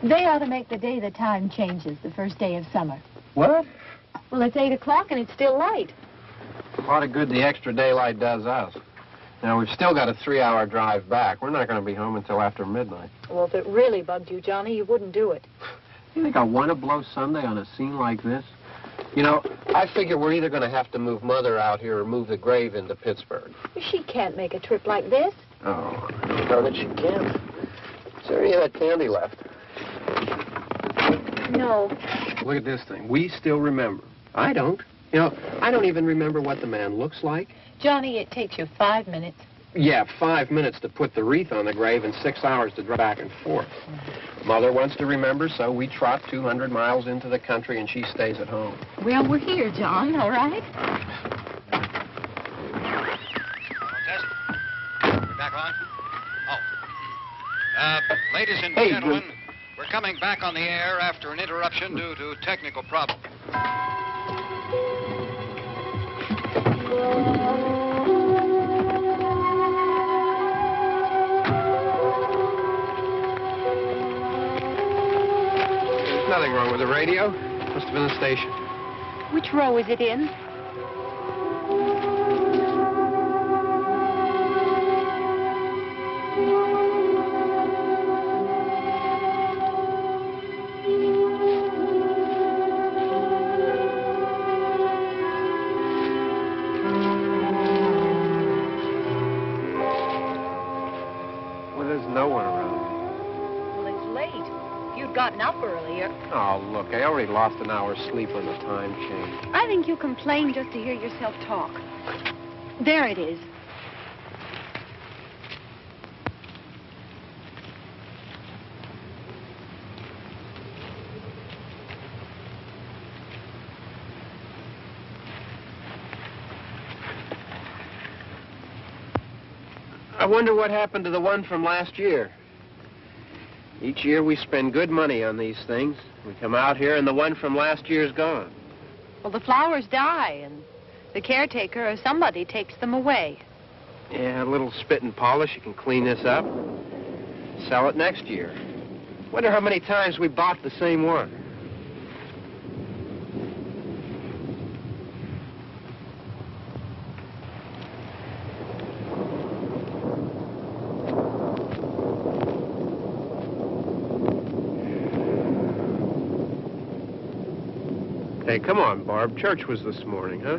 They ought to make the day the time changes, the first day of summer. What? Well, it's 8 o'clock and it's still light. A lot of good the extra daylight does us. Now, we've still got a 3-hour drive back. We're not going to be home until after midnight. Well, if it really bugged you, Johnny, you wouldn't do it. You think I want to blow Sunday on a scene like this? You know, I figure we're either going to have to move Mother out here or move the grave into Pittsburgh. She can't make a trip like this. Oh, I don't know that she can. Is there any of that candy left? No. Look at this thing. We still remember. I don't. You know, I don't even remember what the man looks like. Johnny, it takes you 5 minutes. Yeah, 5 minutes to put the wreath on the grave and 6 hours to drive back and forth. Mother wants to remember, so we trot 200 miles into the country and she stays at home. Well, we're here, John, all right? Test. We're back on? Oh. Ladies and gentlemen, we're coming back on the air after an interruption due to technical problems. There's nothing wrong with the radio. Must have been the station. Which row is it in? Gotten up earlier. Oh, look, I already lost an hour's sleep on the time change. I think you complain just to hear yourself talk. There it is. I wonder what happened to the one from last year. Each year we spend good money on these things. We come out here and the one from last year's gone. Well, the flowers die and the caretaker or somebody takes them away. Yeah, a little spit and polish. You can clean this up. Sell it next year. Wonder how many times we bought the same one. Hey, come on, Barb. Church was this morning, huh?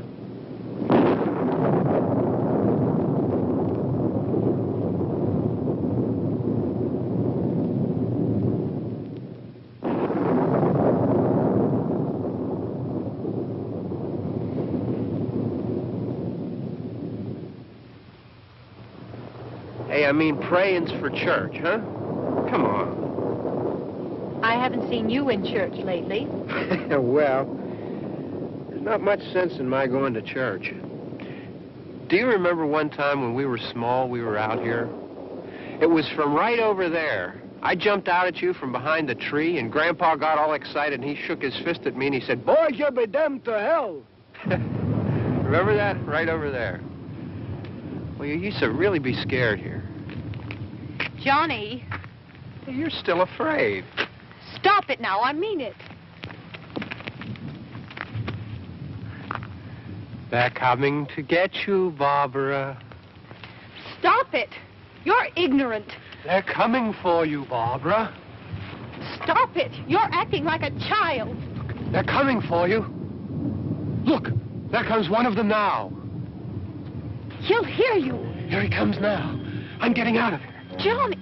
I mean praying's for church, huh? Come on. I haven't seen you in church lately. Well, there's not much sense in my going to church. Do you remember one time when we were small, we were out here? It was from right over there. I jumped out at you from behind the tree, and Grandpa got all excited, and he shook his fist at me, and he said, "Boys, you'll be damned to hell." Remember that? Right over there. Well, you used to really be scared here. Johnny. You're still afraid. Stop it now. I mean it. They're coming to get you, Barbara. Stop it. You're ignorant. They're coming for you, Barbara. Stop it. You're acting like a child. They're coming for you. Look, there comes one of them now. He'll hear you. Here he comes now. I'm getting out of here. Johnny.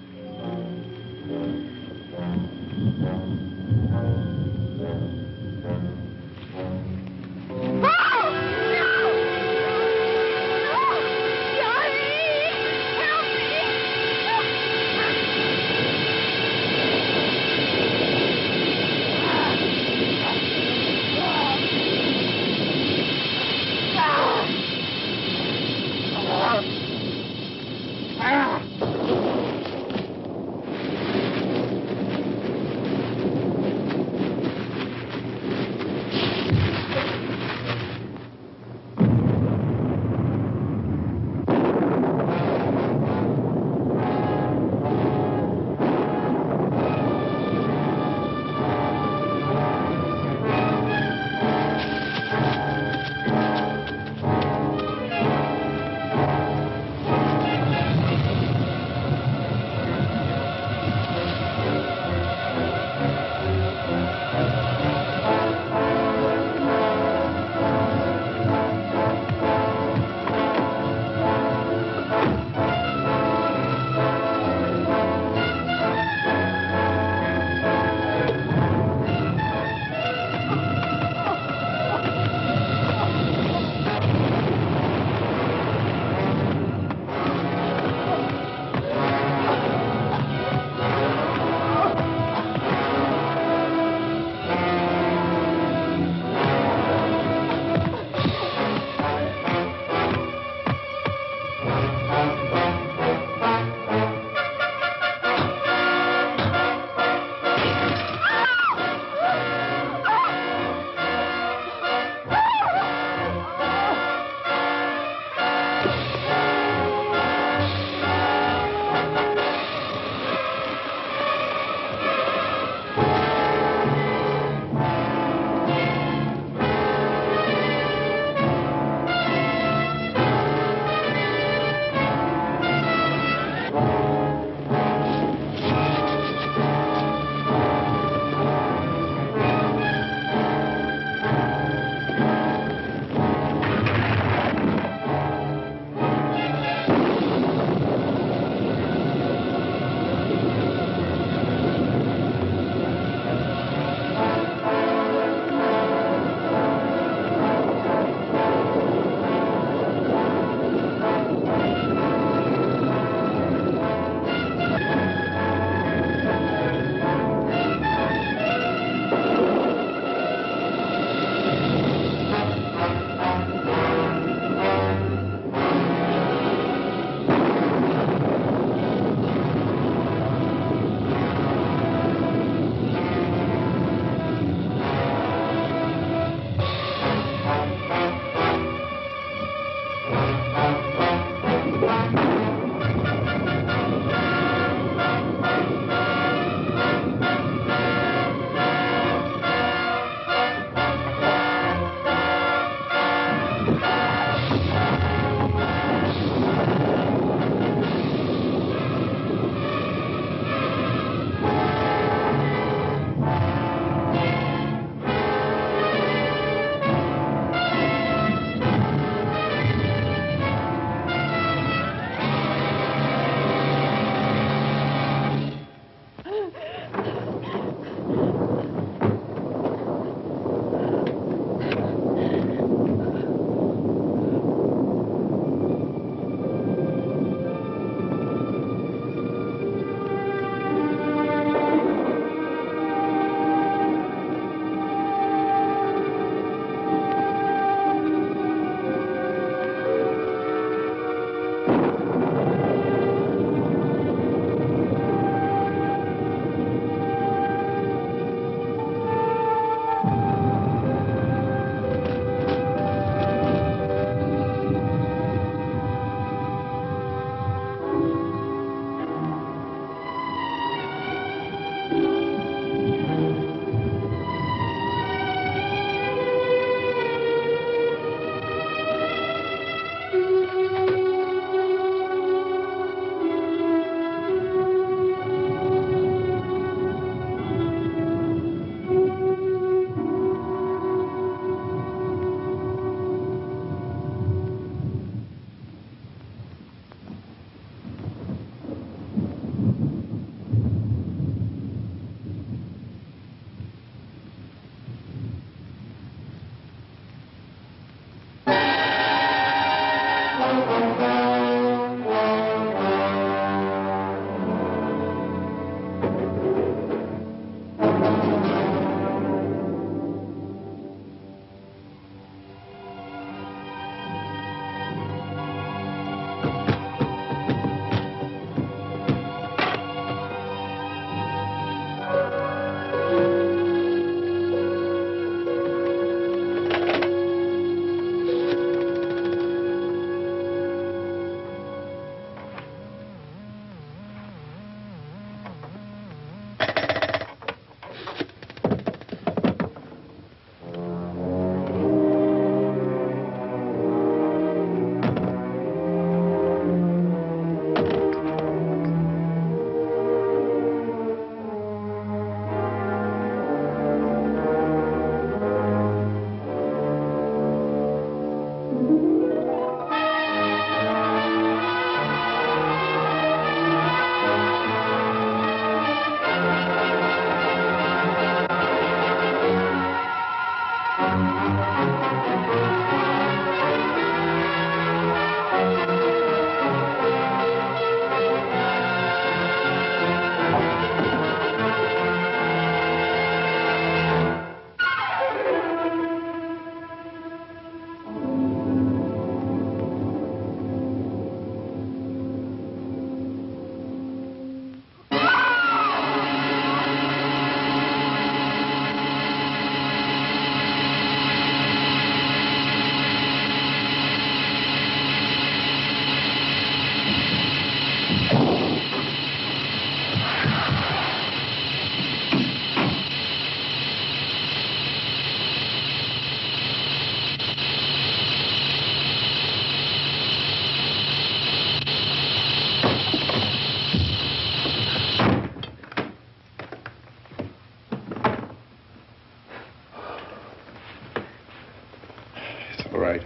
All right.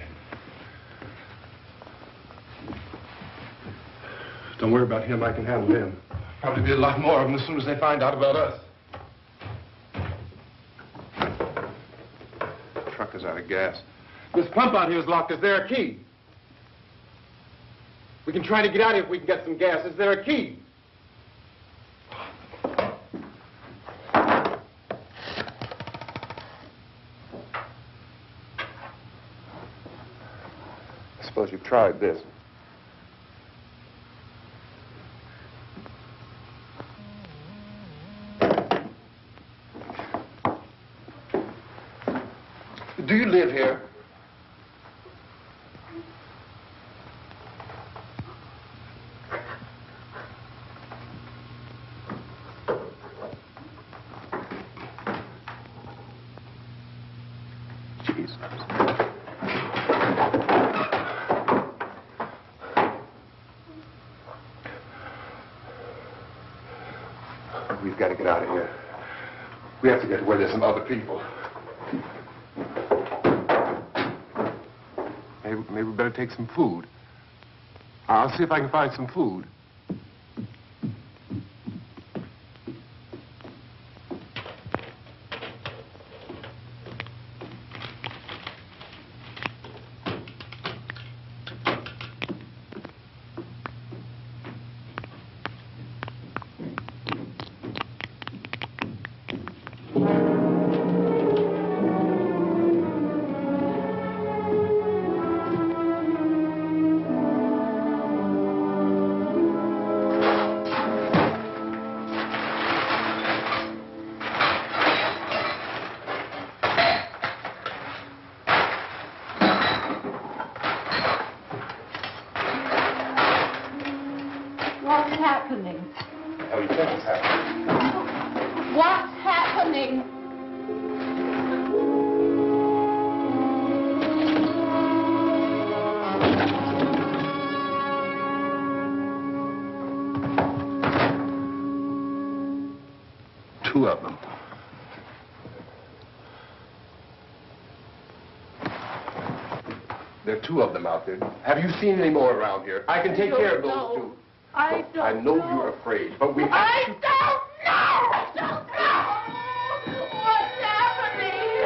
Don't worry about him. I can handle him. Probably be a lot more of them as soon as they find out about us. The truck is out of gas. This pump out here is locked. Is there a key? We can try to get out of here if we can get some gas. Is there a key? I suppose you've tried this. Do you live here? Jesus. We've got to get out of here. We have to get to where there's some other people. Maybe we better take some food. I'll see if I can find some food. What's happening? How do you think it's happening? What's happening? Two of them. There are two of them out there. Have you seen any more around here? I can take care of those two. I don't I know you're afraid, but we have to... I don't know! I don't know! What's happening?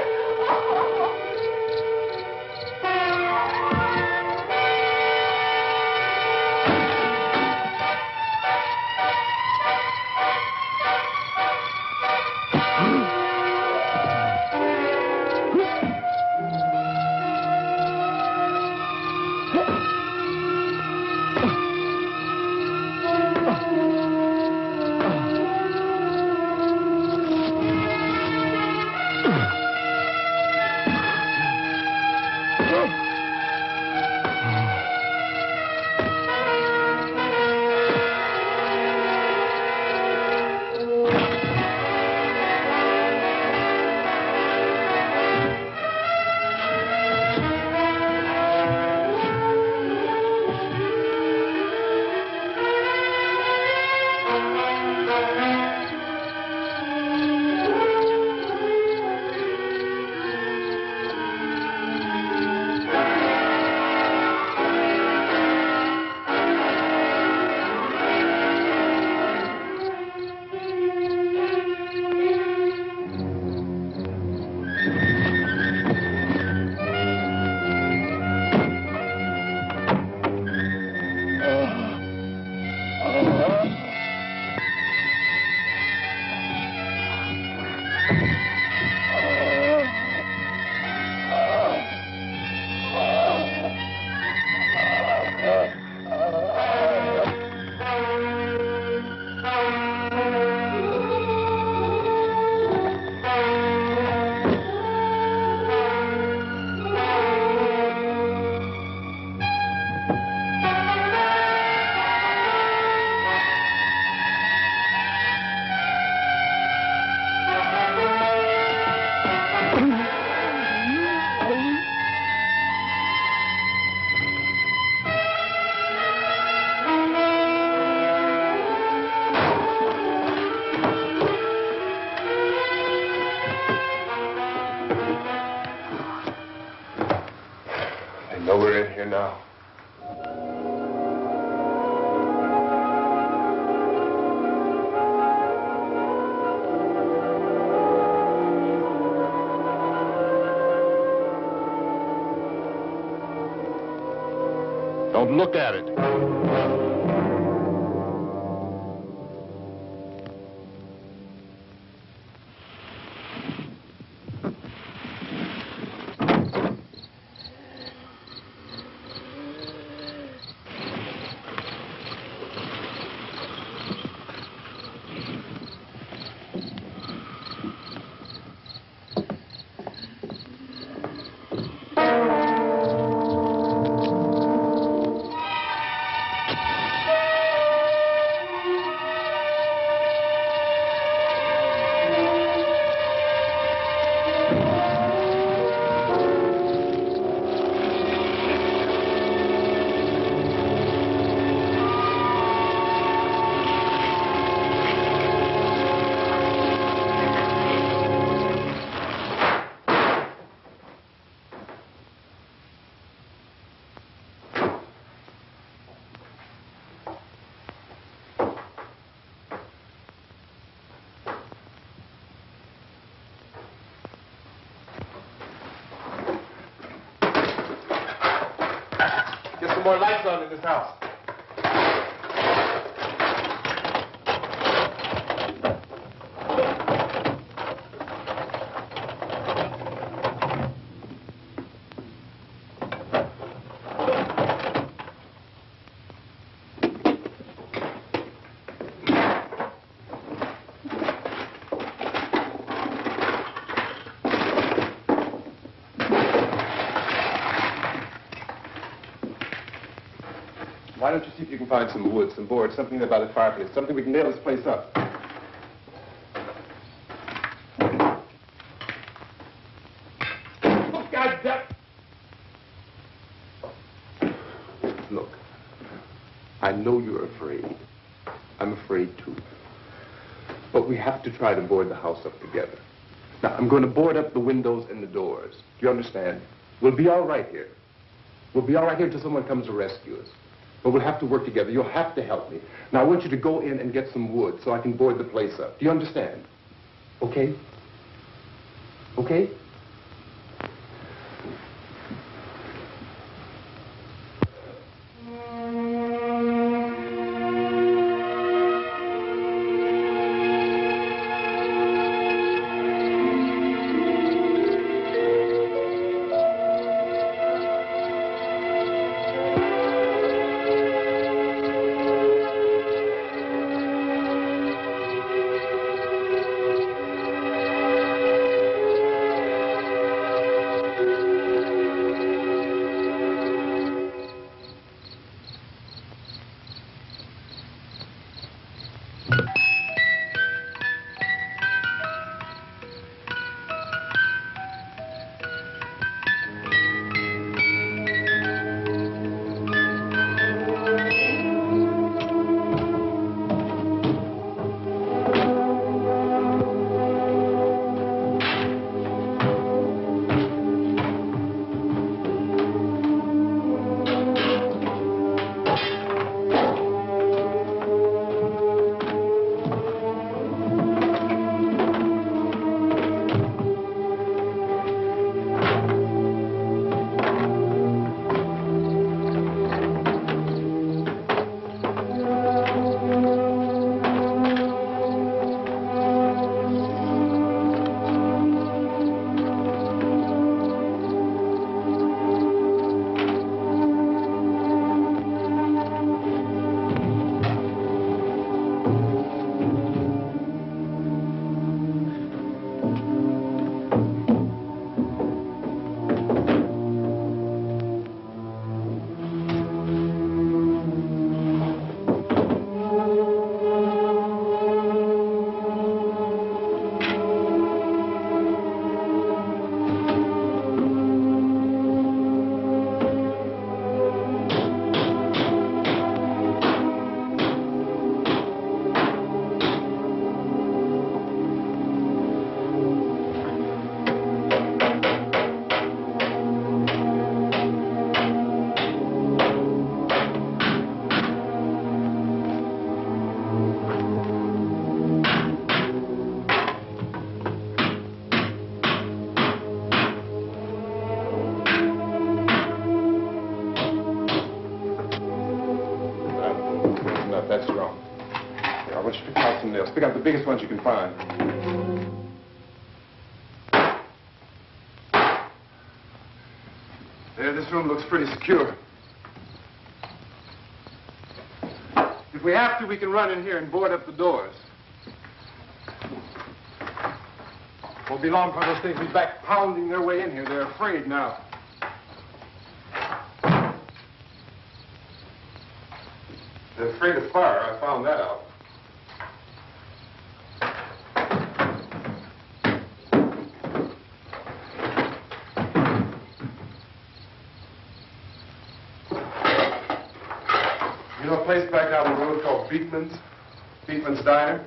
Well, we're in here now. Don't look at it. Get some more lights on in this house. Why don't you see if you can find some wood, some board, something about a fireplace, something we can nail this place up. Oh, God damn. Look, I know you're afraid. I'm afraid too. But we have to try to board the house up together. Now, I'm going to board up the windows and the doors. Do you understand? We'll be all right here. We'll be all right here until someone comes to rescue us. But we'll have to work together. You'll have to help me. Now, I want you to go in and get some wood so I can board the place up. Do you understand? Okay? Okay? pick out the biggest ones you can find. There, this room looks pretty secure. If we have to, we can run in here and board up the doors. Won't be long before those things will be back pounding their way in here. They're afraid now. They're afraid of fire. I found that out. You know a place back down the road called Beekman's? Beekman's Diner?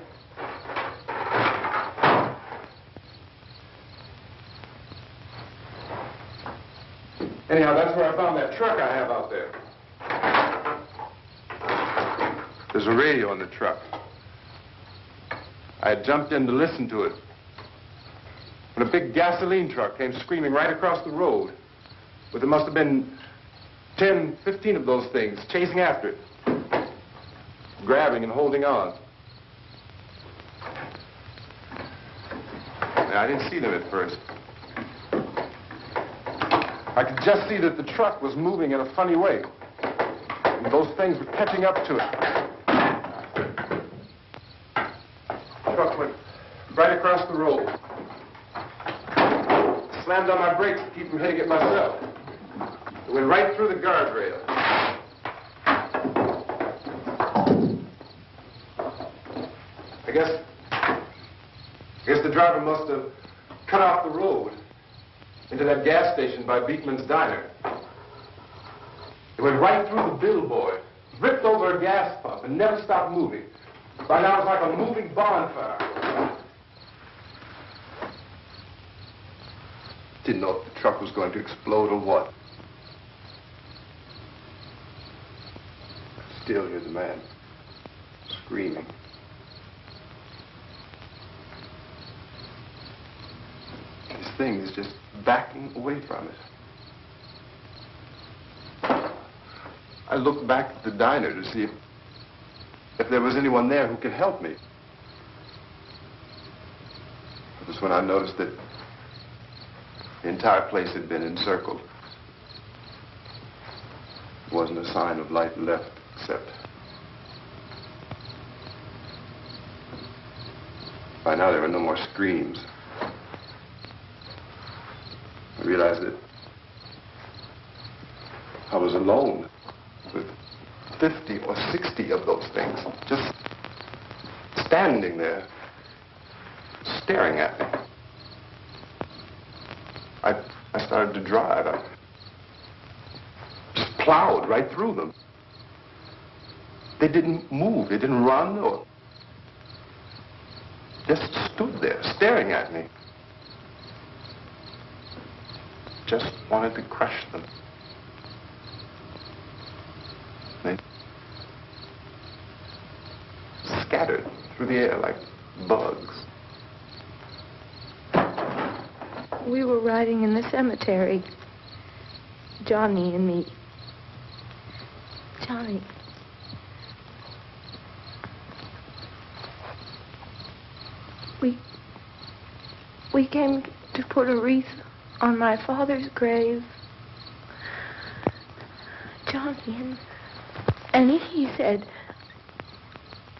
Anyhow, that's where I found that truck I have out there. There's a radio in the truck. I had jumped in to listen to it when a big gasoline truck came screaming right across the road. But there must have been 10, 15 of those things chasing after it, grabbing and holding on. Now, I didn't see them at first. I could just see that the truck was moving in a funny way. And those things were catching up to it. The truck went right across the road. Slammed on my brakes to keep from hitting it myself. It went right through the guardrail. I guess the driver must have cut off the road into that gas station by Beekman's Diner. It went right through the billboard, ripped over a gas pump, and never stopped moving. By now, it's like a moving bonfire. Didn't know if the truck was going to explode or what. Still, here's a man screaming. This thing is just backing away from it. I looked back at the diner to see if there was anyone there who could help me. It was when I noticed that the entire place had been encircled. There wasn't a sign of light left except by now there were no more screams. I realized that I was alone with 50 or 60 of those things, just standing there, staring at me. I started to drive. I just plowed right through them. They didn't move. They didn't run or just stood there, staring at me. Just wanted to crush them. They scattered through the air like bugs. We were riding in the cemetery, Johnny and me. Johnny. We came to put a wreath on my father's grave. Johnny, and he said,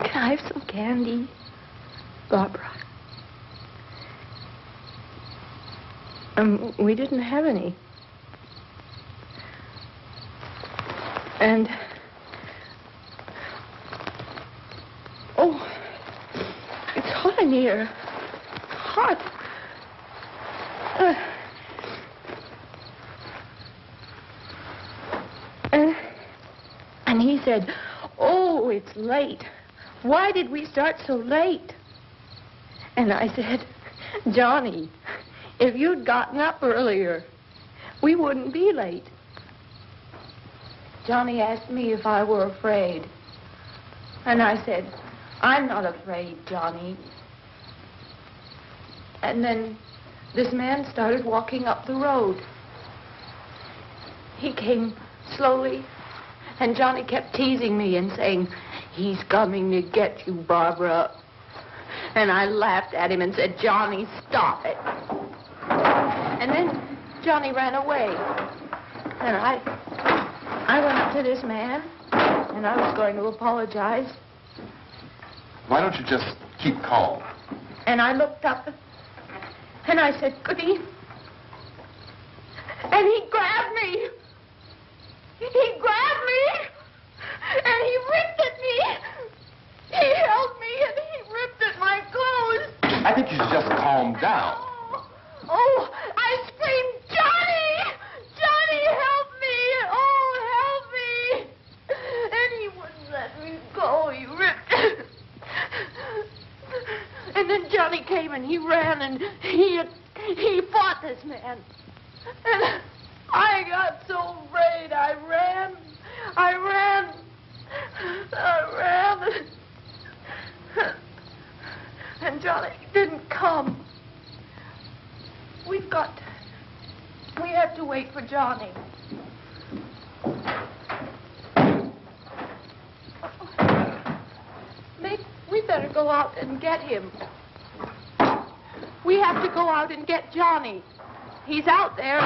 "Can I have some candy, Barbra?" We didn't have any. And, oh, it's hot in here. Hot. And he said, "Oh, it's late. Why did we start so late?" And I said, "Johnny, if you'd gotten up earlier, we wouldn't be late." Johnny asked me if I were afraid. And I said, "I'm not afraid, Johnny." And then this man started walking up the road. He came slowly, and Johnny kept teasing me and saying, "He's coming to get you, Barbra." And I laughed at him and said, Johnny, stop it. And then Johnny ran away. And I went up to this man, and I was going to apologize. Why don't you just keep calm? And I looked up, and I said, Goody. And he grabbed me. He grabbed me, and he ripped at me. He held me, and he ripped at my clothes. I think you should just calm down. Oh, I screamed, Johnny! Johnny, help me! Oh, help me! And he wouldn't let me go. He ripped. And then Johnny came and he ran and he fought this man. And I got so afraid. I ran. And Johnny didn't come. We have to wait for Johnny. We better go out and get him. We have to go out and get Johnny. He's out there.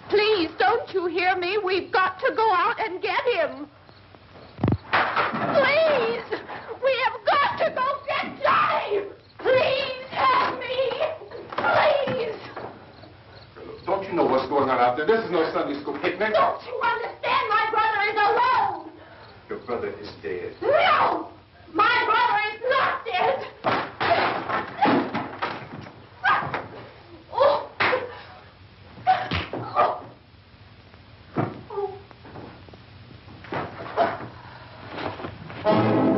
Please, don't you hear me? We've got to go out and get him. Please! We have got to go get Johnny! Please help me! Please! Don't you know what's going on out there? This is no Sunday school picnic. Don't you understand? My brother is alone! Your brother is dead. No! My brother is not dead! Oh. Oh.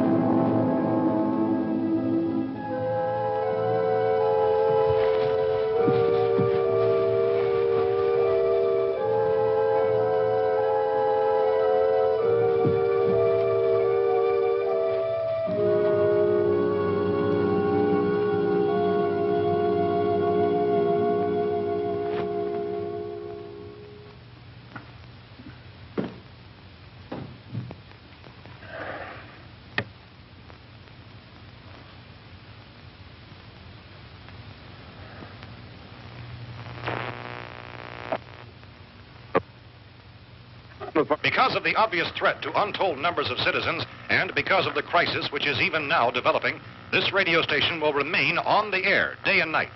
Because of the obvious threat to untold numbers of citizens, and because of the crisis which is even now developing, this radio station will remain on the air day and night.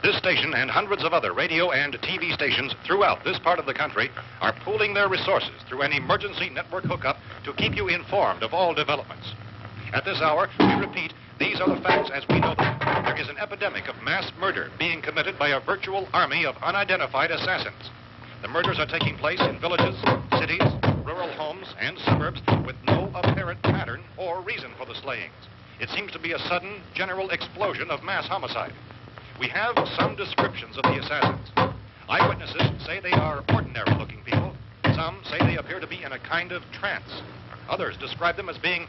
This station and hundreds of other radio and TV stations throughout this part of the country are pooling their resources through an emergency network hookup to keep you informed of all developments. At this hour, we repeat, these are the facts as we know them. There is an epidemic of mass murder being committed by a virtual army of unidentified assassins. The murders are taking place in villages, cities, rural homes, and suburbs with no apparent pattern or reason for the slayings. It seems to be a sudden, general explosion of mass homicide. We have some descriptions of the assassins. Eyewitnesses say they are ordinary-looking people. Some say they appear to be in a kind of trance. Others describe them as being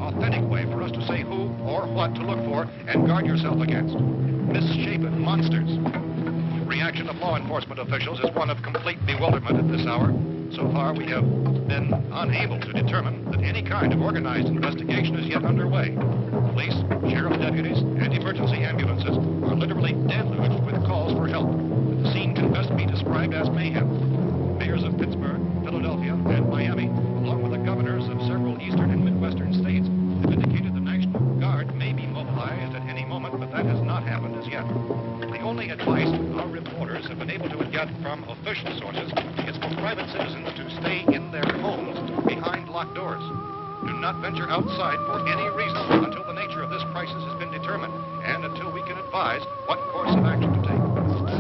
authentic way for us to say who or what to look for and guard yourself against. Misshapen monsters. Reaction of law enforcement officials is one of complete bewilderment at this hour. So far, we have been unable to determine that any kind of organized investigation is yet underway. Police, sheriff deputies, and emergency ambulances are literally deluged with calls for help. The scene can best be described as mayhem. Mayors of Pittsburgh, Philadelphia, and Miami, along with the governors of several eastern and midwestern states, have indicated the National Guard may be mobilized at any moment, but that has not happened as yet. The only advice our reporters have been able to get from official sources is for private citizens to stay in their homes behind locked doors. Do not venture outside for any reason until the nature of this crisis has been determined and until we can advise what course of action to take.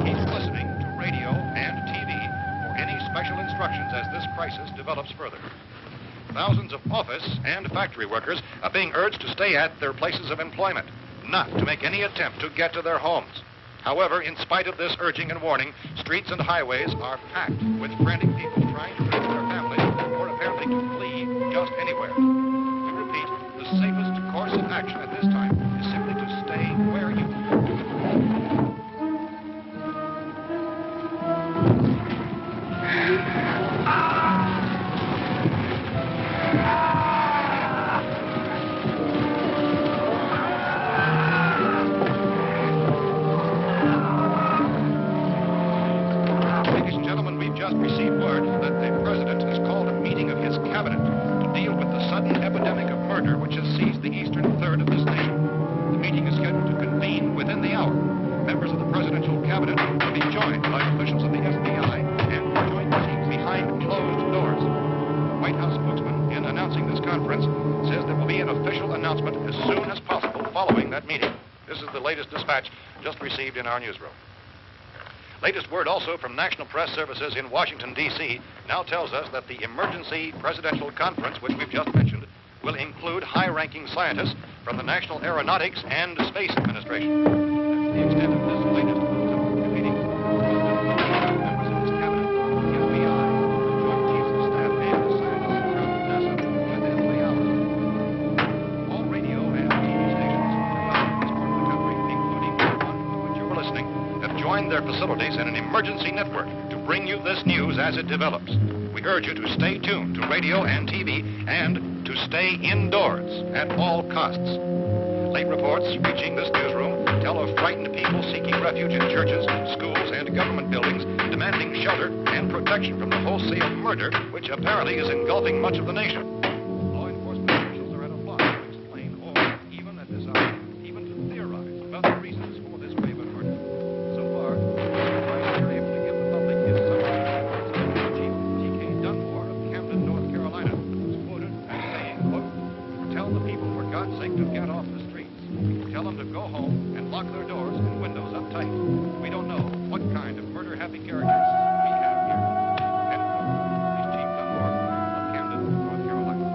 Keep listening to radio and TV for any special instructions as this crisis develops further. Thousands of office and factory workers are being urged to stay at their places of employment, not to make any attempt to get to their homes. However, in spite of this urging and warning, streets and highways are packed with frantic people trying to reach their families or apparently to flee just anywhere. We repeat, the safest course of action at this time is simply to stay where you are. Ladies and gentlemen, we've just received word that the president has called a meeting of his cabinet to deal with the sudden epidemic of murder which has seized the eastern third of this nation. The meeting is scheduled to convene within the hour. Members of the presidential cabinet will be joined by officials of the FBI and joint teams behind closed doors. The White House spokesman, in announcing this conference, says there will be an official announcement as soon as possible following that meeting. This is the latest dispatch just received in our newsroom. Latest word also from National Press Services in Washington, D.C. now tells us that the emergency presidential conference, which we've just mentioned, will include high-ranking scientists from the National Aeronautics and Space Administration. That's the extent of this latest bulletin meeting. Members of his cabinet, the FBI, the Joint Chiefs of Staff, and the scientists from NASA within the hour. All radio and TV stations throughout this part of the country, including the one to which you were listening, have joined their facilities in an emergency network to bring you this news as it develops. We urge you to stay tuned to radio and TV and to stay indoors at all costs. Late reports reaching this newsroom tell of frightened people seeking refuge in churches, schools, and government buildings, demanding shelter and protection from the wholesale murder which apparently is engulfing much of the nation. Law enforcement officials are at a loss to explain or, even at this hour, even to theorize about the reasons for this wave of murder. So far, the advice they're able to give the public is something like Chief T.K. Dunmore of Camden, North Carolina, who's quoted as saying, quote, "Tell the people, for God's sake, to get off the streets. Tell them to go home and lock their doors and windows up tight. We don't know what kind of murder-happy characters we have here." End quote. He's Chief Dunmore of Camden, North Carolina.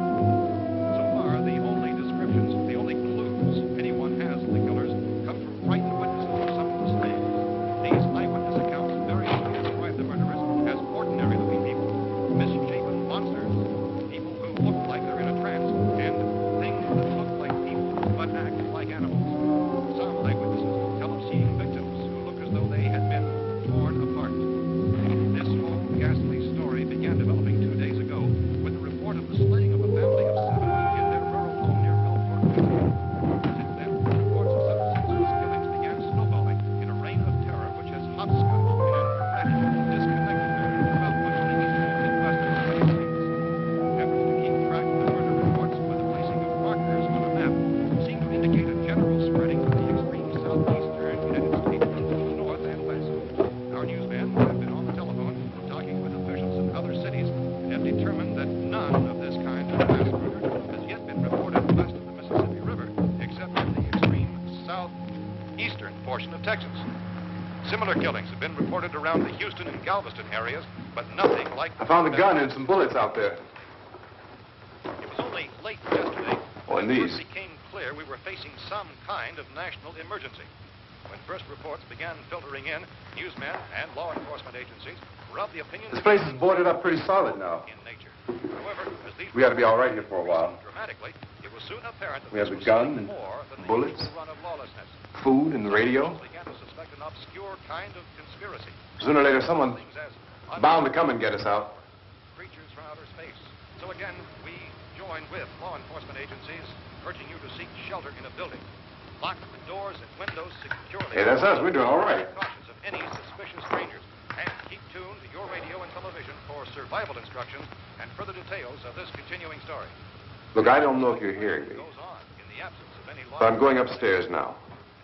So far, the only descriptions, the only clues anyone has of the killers come from frightened witnesses of some of the slain. These eyewitness accounts variously describe the murderers as ordinary-looking people, misshapen monsters, people who look like they're in a trance, and things that look like people but act like animals. Some eyewitnesses tell of seeing victims who look as though they had been torn apart. This whole ghastly story began developing 2 days ago with the report of the slaying of a family of 7 in their rural home near Belfort, Virginia. Since then, reports of such senseless killings began snowballing in a reign of terror which has hopscotched in an erratic, disconnected manner throughout much of the eastern and western United States. Efforts to keep track of the murder reports with the placing of markers on a map seem to indicate a general spreading of the extreme southeastern United States into the north and west. Our newsmen have been on the telephone talking with officials in other cities and have determined that none of this kind of mass murder has yet been reported west of the Mississippi River, except in the extreme southeastern portion of Texas. Similar killings have been reported around the Houston and Galveston areas, but nothing like... I found a gun and some bullets out there. It was only late yesterday Oh, and when it these. first became clear we were facing some kind of national emergency. When first reports began filtering in, newsmen and law enforcement agencies were of the opinion This place is boarded up pretty solid now. in nature. However, as these We ought to be all right here for a while. dramatically, it was soon apparent that We have this the was gun something and more than the bullets. usual run of lawlessness. Food and the radio. Some began to suspect an obscure kind of conspiracy. Sooner or later, someone Things as bound to come and get us out. creatures from outer space. So again, we join with law enforcement agencies, urging you to seek shelter in a building. Lock the doors and windows securely. Hey, that's us. We're doing all right. Precautions of any suspicious strangers. And keep tuned to your radio and television for survival instructions and further details of this continuing story. Look, I don't know if you're hearing me, Goes on in the absence of any law. but I'm going upstairs now.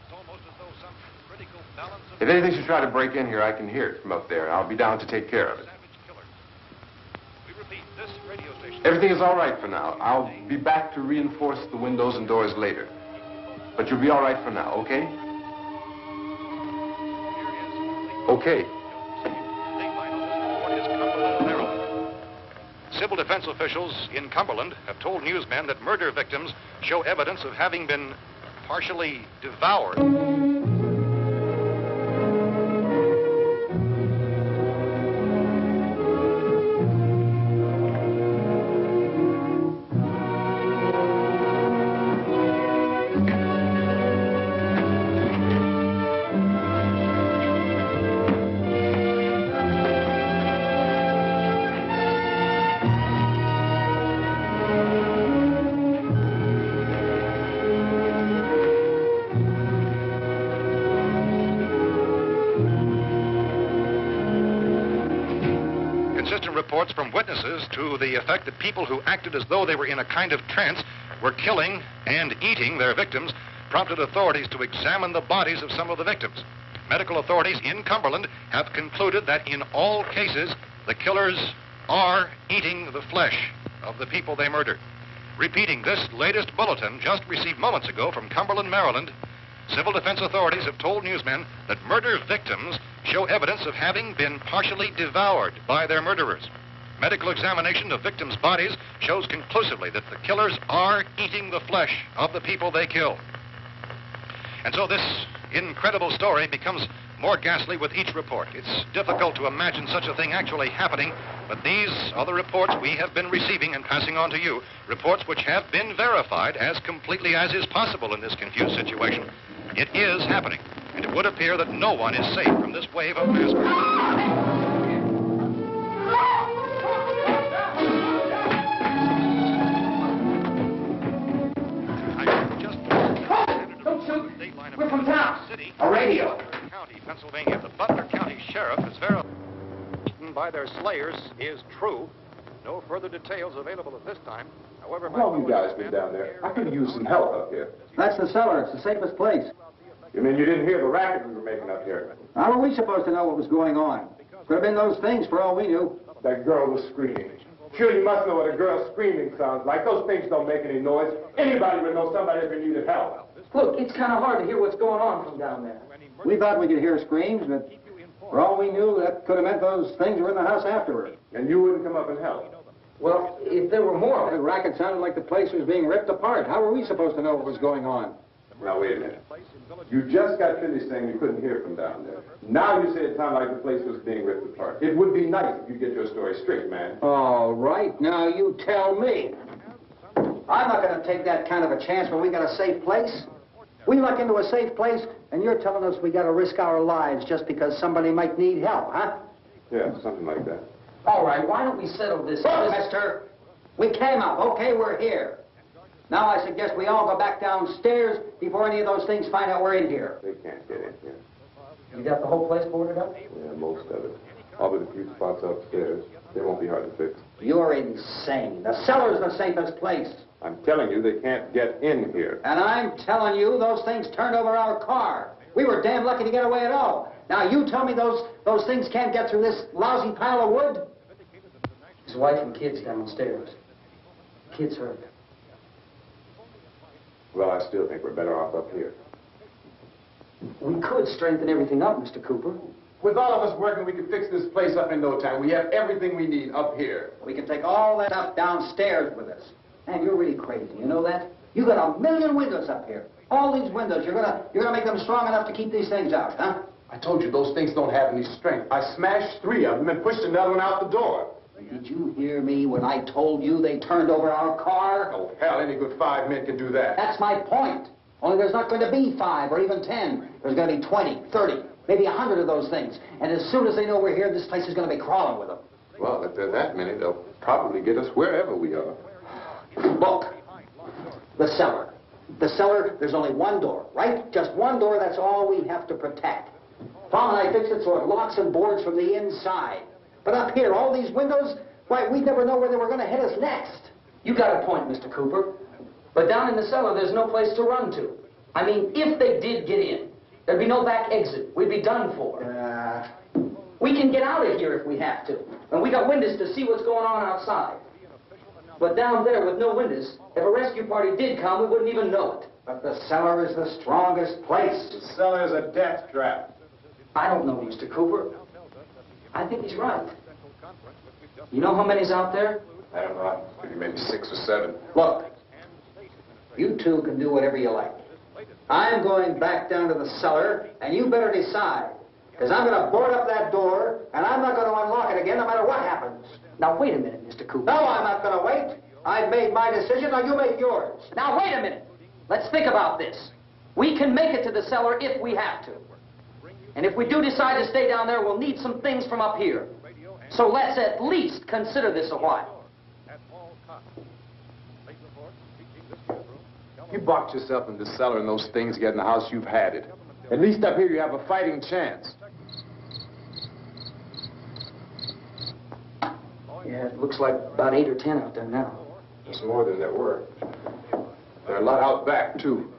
It's almost as though some critical balance of If anything should try to break in here, I can hear it from up there. I'll be down to take care of it. savage killers. We repeat, this radio station. Everything is all right for now. I'll be back to reinforce the windows and doors later. But you'll be all right for now, okay? Okay. Civil defense officials in Cumberland have told newsmen that murder victims show evidence of having been partially devoured. persistent reports from witnesses to the effect that people who acted as though they were in a kind of trance were killing and eating their victims prompted authorities to examine the bodies of some of the victims. Medical authorities in Cumberland have concluded that in all cases, the killers are eating the flesh of the people they murdered. Repeating this latest bulletin just received moments ago from Cumberland, Maryland, civil defense authorities have told newsmen that murder victims show evidence of having been partially devoured by their murderers. Medical examination of victims' bodies shows conclusively that the killers are eating the flesh of the people they kill. And so this incredible story becomes more ghastly with each report. It's difficult to imagine such a thing actually happening, but these are the reports we have been receiving and passing on to you, reports which have been verified as completely as is possible in this confused situation. It is happening, and it would appear that no one is safe from this wave of mass murder. We're from town. A radio. County, Pennsylvania. The Butler County Sheriff has verified by their slayers is true. No further details available at this time. However, How long you guys been down there? I could use some help up here. That's the cellar. It's the safest place. You mean you didn't hear the racket we were making up here? How were we supposed to know what was going on? Could have been those things for all we knew. That girl was screaming. Sure, you must know what a girl screaming sounds like. Those things don't make any noise. Anybody would know somebody ever needed help. Look, it's kind of hard to hear what's going on from down there. We thought we could hear screams, but for all we knew, that could have meant those things were in the house afterward. And you wouldn't come up and help? Well, if there were more, the racket sounded like the place was being ripped apart. How were we supposed to know what was going on? Now, wait a minute. You just got finished saying you couldn't hear from down there. Now you say it sounded like the place was being ripped apart. It would be nice if you get your story straight, man. All right, now you tell me. I'm not going to take that kind of a chance when we got a safe place. We luck into a safe place, and you're telling us we got to risk our lives just because somebody might need help, huh? Yeah, something like that. All right, why don't we settle this? Look, mister, we came up. Okay, we're here. Now I suggest we all go back downstairs before any of those things find out we're in here. They can't get in here. You got the whole place boarded up? Yeah, most of it. All but a few spots upstairs. They won't be hard to fix. You're insane. The cellar's the safest place. I'm telling you, they can't get in here. And I'm telling you, those things turned over our car. We were damn lucky to get away at all. Now, you tell me those things can't get through this lousy pile of wood? His wife and kids downstairs. Kids hurt. Well, I still think we're better off up here. We could strengthen everything up, Mr. Cooper. With all of us working, we can fix this place up in no time. We have everything we need up here. We can take all that stuff downstairs with us. Man, you're really crazy. You know that? You got 1 million windows up here. All these windows, you're gonna make them strong enough to keep these things out, huh? I told you those things don't have any strength. I smashed 3 of them and pushed another one out the door. Did you hear me when I told you they turned over our car? Oh, hell, any good 5 men can do that. That's my point. Only there's not going to be 5 or even 10. There's going to be 20, 30, maybe 100 of those things. And as soon as they know we're here, this place is going to be crawling with them. Well, if there are that many, they'll probably get us wherever we are. Look, the cellar. The cellar, there's only one door, right? Just one door, that's all we have to protect. Tom and I fixed it so it locks and boards from the inside. But up here, all these windows, why, we'd never know where they were going to hit us next. You got a point, Mr. Cooper. But down in the cellar, there's no place to run to. I mean, if they did get in, there'd be no back exit. We'd be done for. We can get out of here if we have to. And we got windows to see what's going on outside. But down there with no windows, if a rescue party did come, we wouldn't even know it. But the cellar is the strongest place. The cellar is a death trap. I don't know, Mr. Cooper. I think he's right. You know how many's out there? I don't know. Maybe 6 or 7. Look, you two can do whatever you like. I'm going back down to the cellar, and you better decide. Because I'm going to board up that door, and I'm not going to unlock it again no matter what happens. Now, wait a minute, Mr. Cooper. No, I'm not going to wait. I've made my decision, now you make yours. Now, wait a minute. Let's think about this. We can make it to the cellar if we have to. And if we do decide to stay down there, we'll need some things from up here. So let's at least consider this a while. You boxed yourself in the cellar and those things get in the house, you've had it. At least up here you have a fighting chance. Yeah, it looks like about 8 or 10 out there now. There's more than there were. There are a lot out back, too.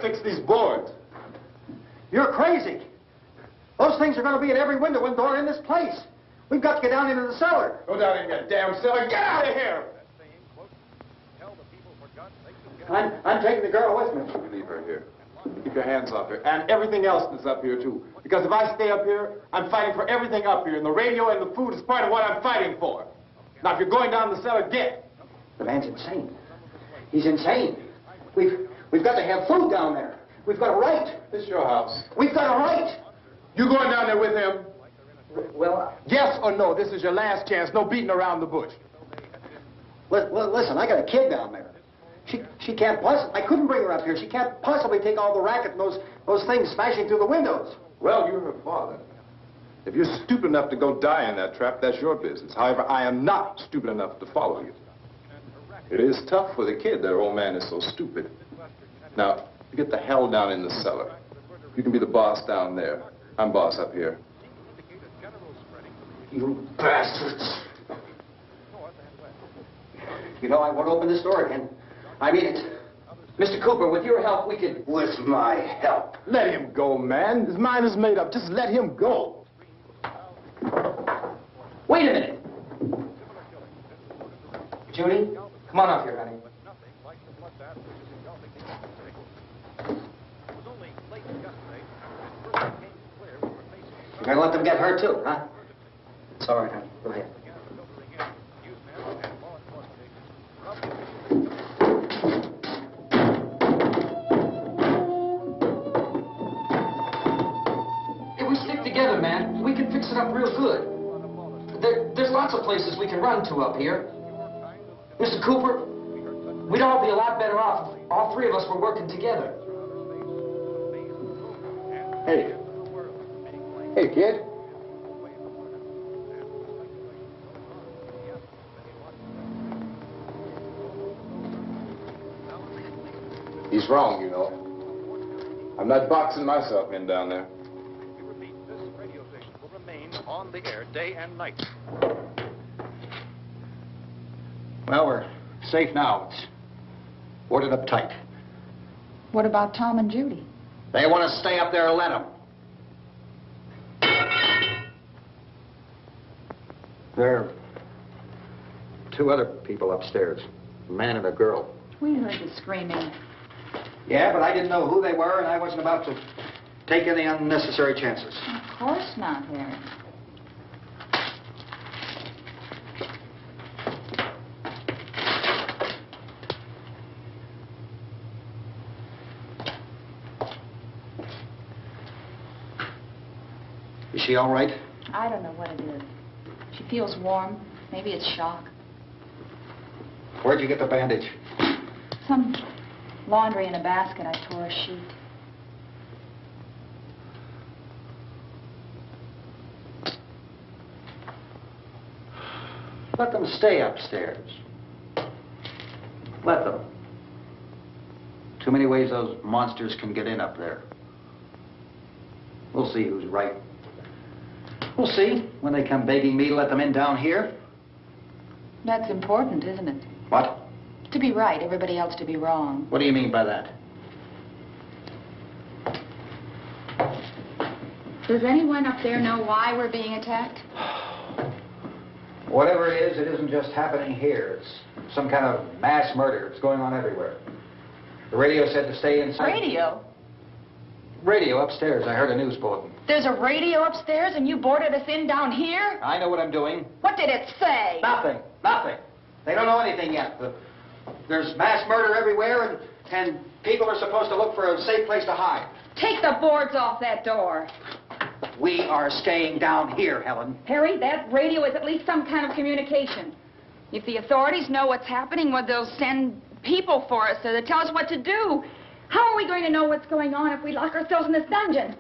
Fix these boards. You're crazy. Those things are going to be at every window and door in this place. We've got to get down into the cellar. Go down in your damn cellar. Get out of here! I'm taking the girl with me. You leave her here. Keep your hands off her. And everything else that's up here, too. Because if I stay up here, I'm fighting for everything up here. And the radio and the food is part of what I'm fighting for. Now, if you're going down the cellar, get. The man's insane. He's insane. We've got to have food down there. We've got a right. This is your house. We've got a right. You going down there with him? Well, Yes or no? This is your last chance. No beating around the bush. listen, I got a kid down there. She can't possibly, I couldn't bring her up here. She can't possibly take all the racket and those things smashing through the windows. Well, you're her father. If you're stupid enough to go die in that trap, that's your business. However, I am not stupid enough to follow you. It is tough for the kid. Their old man is so stupid. Now, you get the hell down in the cellar. You can be the boss down there. I'm boss up here. You bastards. You know, I won't open this door again. I mean it. Mr. Cooper, with your help, we could... With my help? Let him go, man. His mind is made up. Just let him go. Wait a minute. Judy, come on up here, honey. You're gonna let them get hurt, too, huh? It's all right, honey. Go ahead. If we stick together, man, we can fix it up real good. There's lots of places we can run to up here. Mr. Cooper, we'd all be a lot better off. All three of us were working together. Hey. Hey, kid. He's wrong, you know. I'm not boxing myself in down there. We repeat, this radio station will remain on the air day and night. Well, we're safe now. It's boarded up tight. What about Tom and Judy? They want to stay up there, let them. There are two other people upstairs, a man and a girl. We heard the screaming. Yeah, but I didn't know who they were, and I wasn't about to take any unnecessary chances. Of course not, Harry. Is she all right? I don't know what it is. She feels warm. Maybe it's shock. Where'd you get the bandage? Some laundry in a basket. I tore a sheet. Let them stay upstairs. Let them. Too many ways those monsters can get in up there. We'll see who's right. We'll see when they come begging me to let them in down here. That's important, isn't it? What? To be right, everybody else to be wrong. What do you mean by that? Does anyone up there know why we're being attacked? Whatever it is, it isn't just happening here. It's some kind of mass murder. It's going on everywhere. The radio said to stay inside. Radio? Radio upstairs. I heard a news bulletin. There's a radio upstairs and you boarded us in down here? I know what I'm doing. What did it say? Nothing. Nothing. They don't know anything yet. There's mass murder everywhere, and people are supposed to look for a safe place to hide. Take the boards off that door. We are staying down here, Helen. Harry, that radio is at least some kind of communication. If the authorities know what's happening, well, they'll send people for us to tell us what to do. How are we going to know what's going on if we lock ourselves in this dungeon?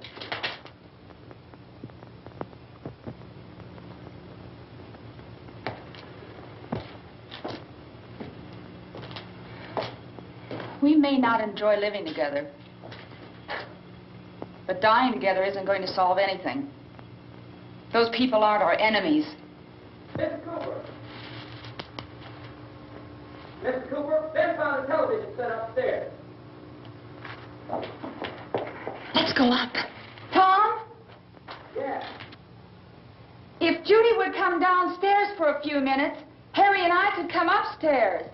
We may not enjoy living together, but dying together isn't going to solve anything. Those people aren't our enemies. Mrs. Cooper! Mrs. Cooper, Ben found a television set upstairs. Let's go up. Tom? Yeah. If Judy would come downstairs for a few minutes, Harry and I could come upstairs.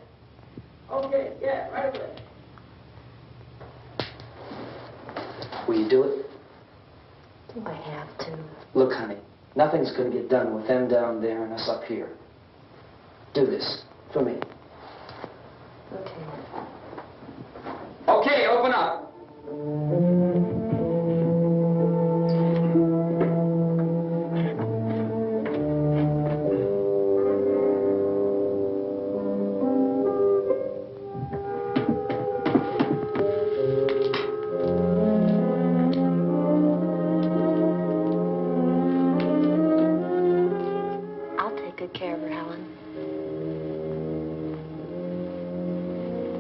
Okay, yeah, right away. Will you do it? Do I have to? Look, honey, nothing's going to get done with them down there and us up here. Do this for me. Okay. Okay, open up. I'll take good care of her, Helen.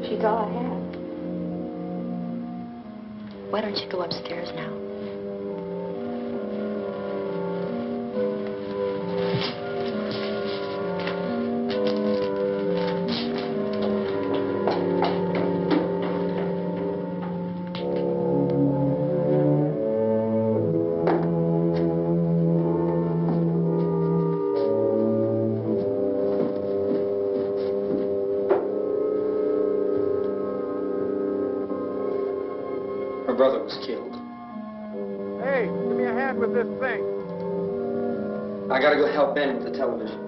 She's all I have. Why don't you go upstairs now? Her brother was killed. Hey, give me a hand with this thing. I gotta go help Ben with the television.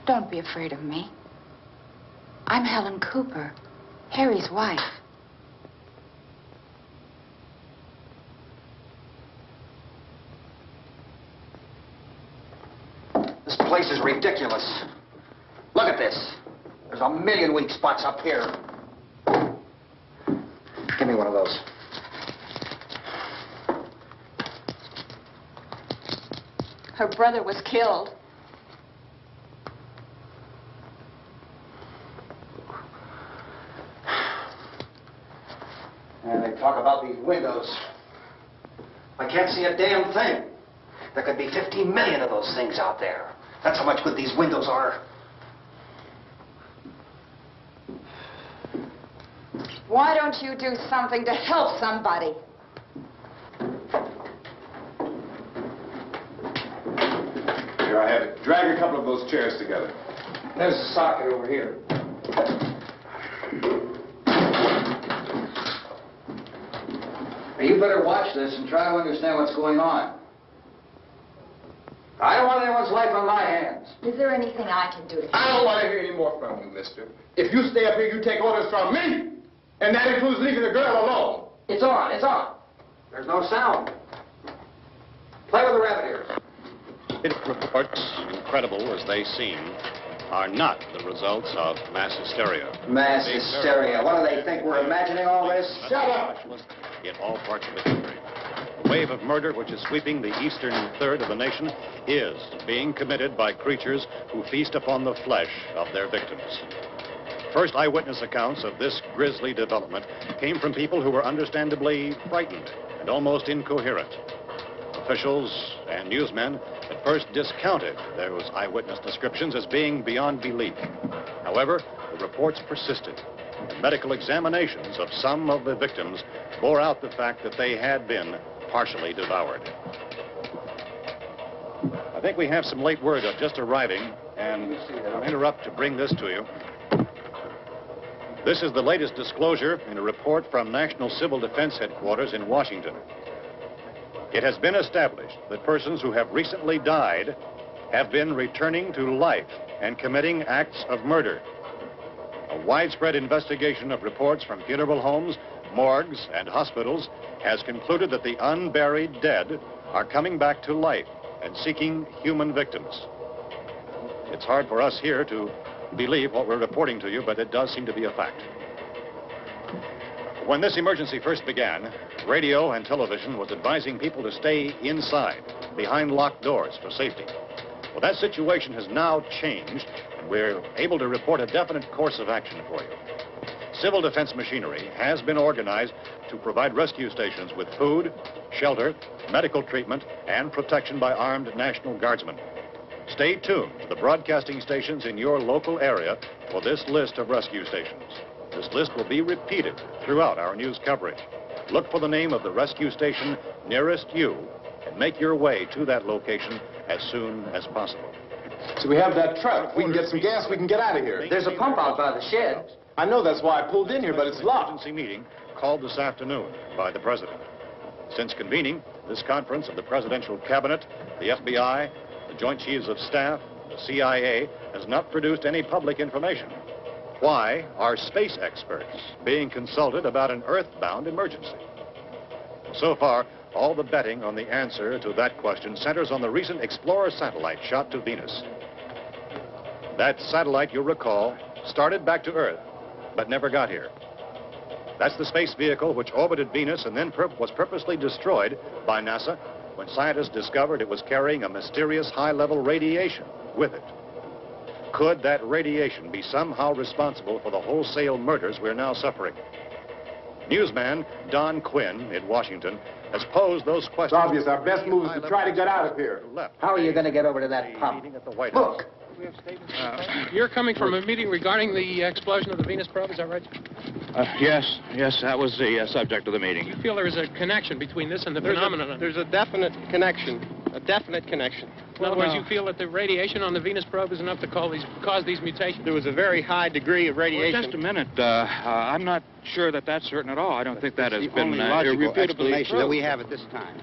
Don't be afraid of me. I'm Helen Cooper, Harry's wife. This place is ridiculous. Look at this. There's a million weak spots up here. Give me one of those. Her brother was killed. And they talk about these windows. I can't see a damn thing. There could be 15 million of those things out there. That's how much good these windows are. Why don't you do something to help somebody? Here, I have it. Drag a couple of those chairs together. There's a socket over here. You better watch this and try to understand what's going on. I don't want anyone's life on my hands. Is there anything I can do to help? I don't want to hear any more from you, mister. If you stay up here, you take orders from me. And that includes leaving the girl alone. It's on, it's on. There's no sound. Play with the rabbit ears. Reports, incredible as they seem, are not the results of mass hysteria. Mass hysteria. What do they think? We're imagining all this? Shut up! In all parts of the country. The wave of murder which is sweeping the eastern third of the nation is being committed by creatures who feast upon the flesh of their victims. First eyewitness accounts of this grisly development came from people who were understandably frightened and almost incoherent. Officials and newsmen at first discounted those eyewitness descriptions as being beyond belief. However, the reports persisted. And medical examinations of some of the victims bore out the fact that they had been partially devoured. I think we have some late word just arriving, and I'll interrupt to bring this to you. This is the latest disclosure in a report from National Civil Defense Headquarters in Washington. It has been established that persons who have recently died have been returning to life and committing acts of murder. A widespread investigation of reports from funeral homes, morgues, and hospitals has concluded that the unburied dead are coming back to life and seeking human victims. It's hard for us here to believe what we're reporting to you, but it does seem to be a fact. When this emergency first began, radio and television was advising people to stay inside, behind locked doors for safety. Well, that situation has now changed, and we're able to report a definite course of action for you. Civil defense machinery has been organized to provide rescue stations with food, shelter, medical treatment, and protection by armed National Guardsmen. Stay tuned to the broadcasting stations in your local area for this list of rescue stations. This list will be repeated throughout our news coverage. Look for the name of the rescue station nearest you and make your way to that location as soon as possible. So we have that truck. If we can get some gas, we can get out of here. There's a pump out by the shed. I know, that's why I pulled in here, but it's locked. Emergency meeting called this afternoon by the President. Since convening this conference of the Presidential Cabinet, the FBI, the Joint Chiefs of Staff, the CIA has not produced any public information. Why are space experts being consulted about an Earth-bound emergency? So far, all the betting on the answer to that question centers on the recent Explorer satellite shot to Venus. That satellite, you'll recall, started back to Earth, but never got here. That's the space vehicle which orbited Venus and then was purposely destroyed by NASA when scientists discovered it was carrying a mysterious high-level radiation with it. Could that radiation be somehow responsible for the wholesale murders we're now suffering? Newsman Don Quinn in Washington has posed those questions. It's obvious our best move is to try to get out of here. How are you going to get over to that pump? Look! You're coming from a meeting regarding the explosion of the Venus probe, is that right? Yes, that was the subject of the meeting. You feel there is a connection between this and the phenomenon? There's a definite connection. In other words, you feel that the radiation on the Venus probe is enough to cause these mutations? There was a very high degree of radiation. Well, just a minute. I'm not sure that that's certain at all. I don't think that has been irrefutably proved. that we have at this time.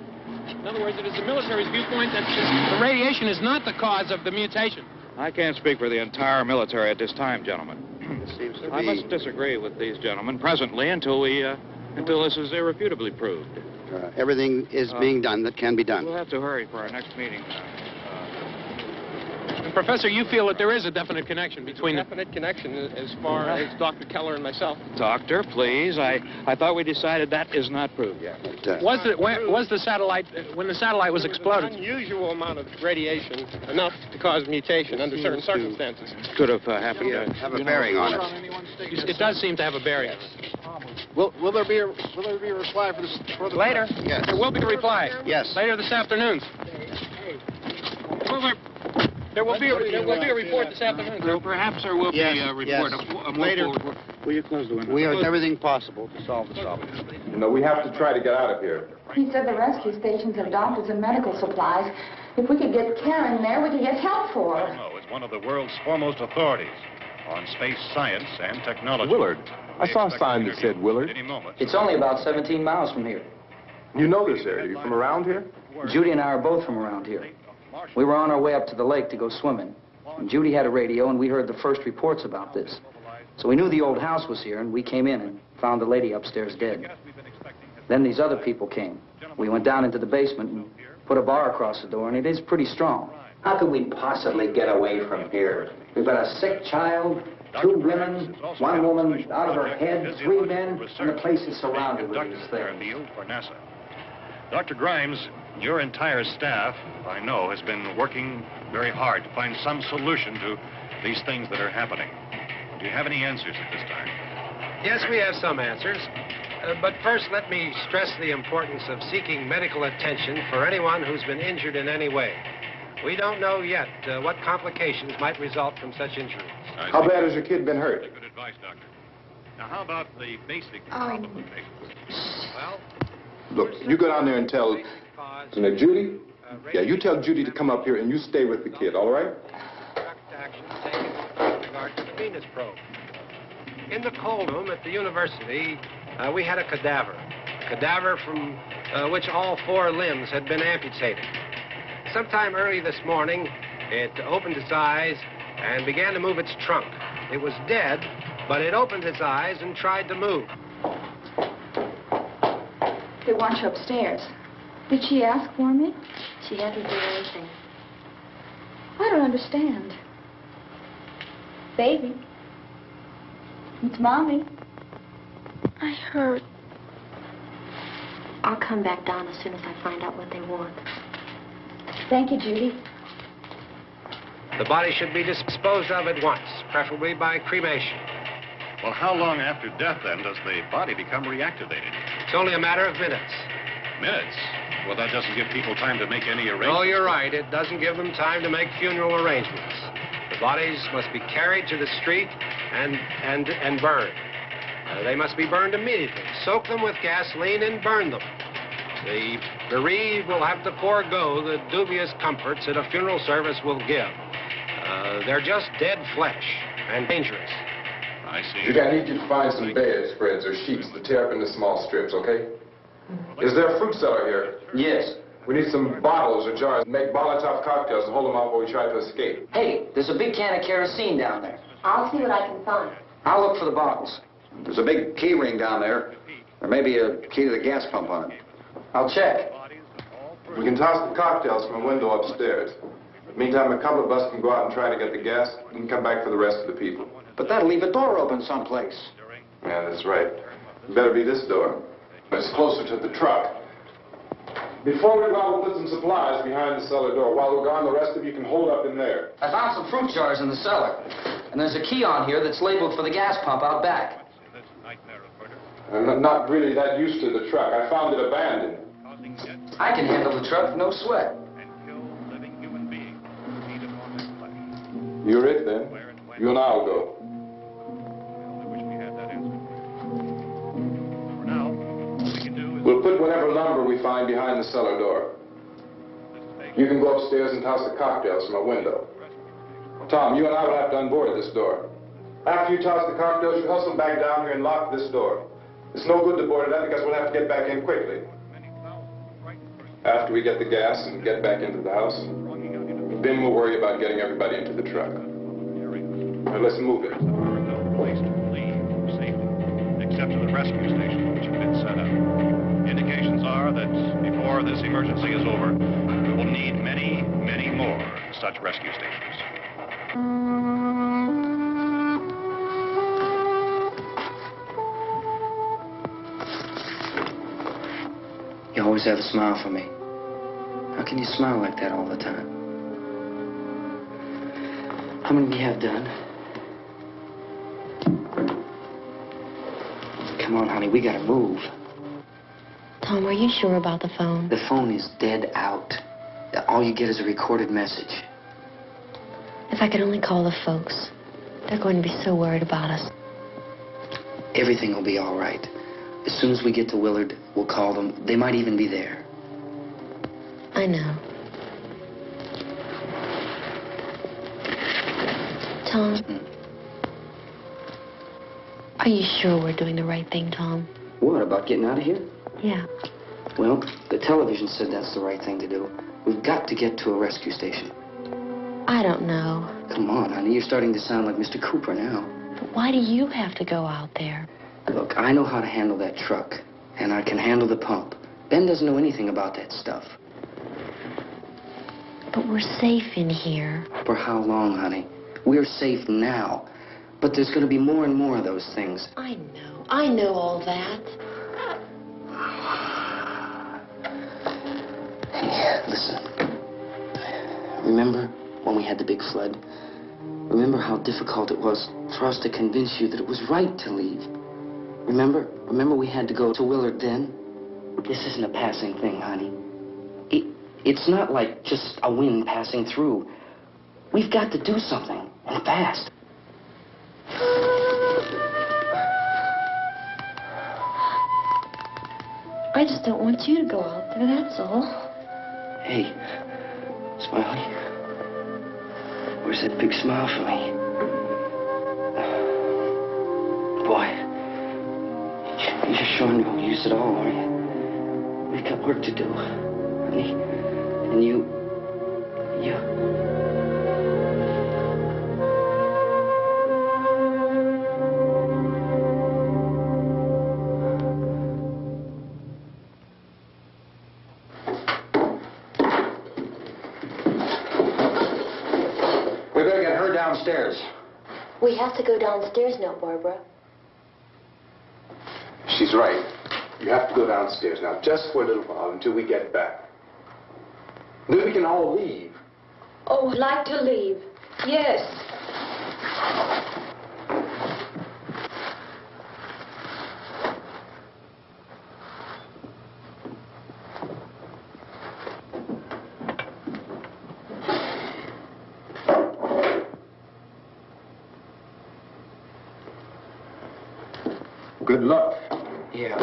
In other words, it is the military's viewpoint that the radiation is not the cause of the mutation. I can't speak for the entire military at this time, gentlemen. It seems to I must disagree with these gentlemen presently until this is irrefutably proved. everything is being done that can be done. We'll have to hurry for our next meeting. Professor, you feel that there is a definite connection between them? Definite connection as far as Dr. Keller and myself. Doctor, please. I thought we decided that is not proved yet. Was the satellite, when the satellite was exploded? An unusual amount of radiation, enough to cause mutation under certain circumstances. Could have happened. Have a bearing on it. It does seem to have a bearing. Will there be a reply for the later? Yes. There will be a reply. Yes. Later this afternoon. There will be a report this afternoon. Perhaps there will be a report. Later. Will you close the window? We are doing everything possible to solve the problem. You know, we have to try to get out of here. He said the rescue stations have doctors and medical supplies. If we could get care in there, we could get help for her. No, it's one of the world's foremost authorities on space science and technology. Willard. I saw a sign that said Willard. Any moment. It's only about 17 miles from here. You know this area. You from around here? Judy and I are both from around here. We were on our way up to the lake to go swimming. And Judy had a radio, and we heard the first reports about this. So we knew the old house was here, and we came in and found the lady upstairs dead. Then these other people came. We went down into the basement and put a bar across the door, and it is pretty strong. How could we possibly get away from here? We've got a sick child, 2 women, 1 woman out of her head, 3 men, and the place is surrounded with these things. For NASA. Dr. Grimes, your entire staff, I know, has been working very hard to find some solution to these things that are happening. Do you have any answers at this time? Yes, we have some answers. But first, let me stress the importance of seeking medical attention for anyone who's been injured in any way. We don't know yet what complications might result from such injuries. How bad has your kid been hurt? Good advice, Doctor. Now, how about the basic complications? Well, Look, you go down there and tell... Judy? Yeah, you tell Judy to come up here and you stay with the kid, all right? Direct action taken with regard to the Venus probe. In the cold room at the university, we had a cadaver from which all 4 limbs had been amputated. Sometime early this morning, it opened its eyes and began to move its trunk. It was dead, but it opened its eyes and tried to move. They want you upstairs. Did she ask for me? She hasn't done anything. I don't understand. Baby. It's Mommy. I heard. I'll come back down as soon as I find out what they want. Thank you, Judy. The body should be disposed of at once, preferably by cremation. Well, how long after death, then, does the body become reactivated? It's only a matter of minutes. Minutes? Well, that doesn't give people time to make any arrangements. Oh, you're right. It doesn't give them time to make funeral arrangements. The bodies must be carried to the street and burned. They must be burned immediately. Soak them with gasoline and burn them. The bereaved will have to forego the dubious comforts that a funeral service will give. They're just dead flesh and dangerous. I see. Judy, I need you to find some bedspreads or sheets to tear up into small strips, okay? Is there a fruit cellar here? Yes. We need some bottles or jars. Make Molotov cocktails and hold them out while we try to escape. Hey, there's a big can of kerosene down there. I'll see what I can find. I'll look for the bottles. There's a big key ring down there. There may be a key to the gas pump on it. I'll check. We can toss the cocktails from a window upstairs. Meantime, a couple of us can go out and try to get the gas. We can come back for the rest of the people. But that'll leave a door open someplace. Yeah, that's right. It better be this door. It's closer to the truck. Before we go out, we'll put some supplies behind the cellar door. While we're gone, the rest of you can hold up in there. I found some fruit jars in the cellar. And there's a key on here that's labeled for the gas pump out back. I'm not really that used to the truck. I found it abandoned. I can handle the truck, no sweat. You're it, then. You and I'll go. We'll put whatever lumber we find behind the cellar door. You can go upstairs and toss the cocktails from a window. Tom, you and I will have to unboard this door. After you toss the cocktails, you hustle back down here and lock this door. It's no good to board it up because we'll have to get back in quickly. After we get the gas and get back into the house, then we'll worry about getting everybody into the truck. Now let's move it. Place to leave safely, except to the rescue station, which have been set up. Indications are that before this emergency is over, we will need many, many more such rescue stations. You always have a smile for me. How can you smile like that all the time? How many do you have done? Come on, honey, we gotta move. Tom, are you sure about the phone? The phone is dead out. All you get is a recorded message. If I could only call the folks. They're going to be so worried about us. Everything will be all right. As soon as we get to Willard, we'll call them. They might even be there. I know. Tom? Are you sure we're doing the right thing, Tom? What, about getting out of here? Yeah. Well, the television said that's the right thing to do. We've got to get to a rescue station. I don't know. Come on, honey, you're starting to sound like Mr. Cooper now. But why do you have to go out there? Look, I know how to handle that truck, and I can handle the pump. Ben doesn't know anything about that stuff. But we're safe in here. For how long, honey? We're safe now. But there's going to be more and more of those things. I know. I know all that. Hey, listen. Remember when we had the big flood? Remember how difficult it was for us to convince you that it was right to leave? Remember? Remember we had to go to Willard then? This isn't a passing thing, honey. It's not like just a wind passing through. We've got to do something, and fast. I just don't want you to go out there, that's all. Hey, Smiley. Where's that big smile for me? Boy, you're sure you won't use it all, are you? We've got work to do, honey. And you... We better get her downstairs. We have to go downstairs now, Barbara. She's right. You have to go downstairs now, just for a little while, until we get back. Then we can all leave. Oh, I'd like to leave. Yes. Good luck. Yeah.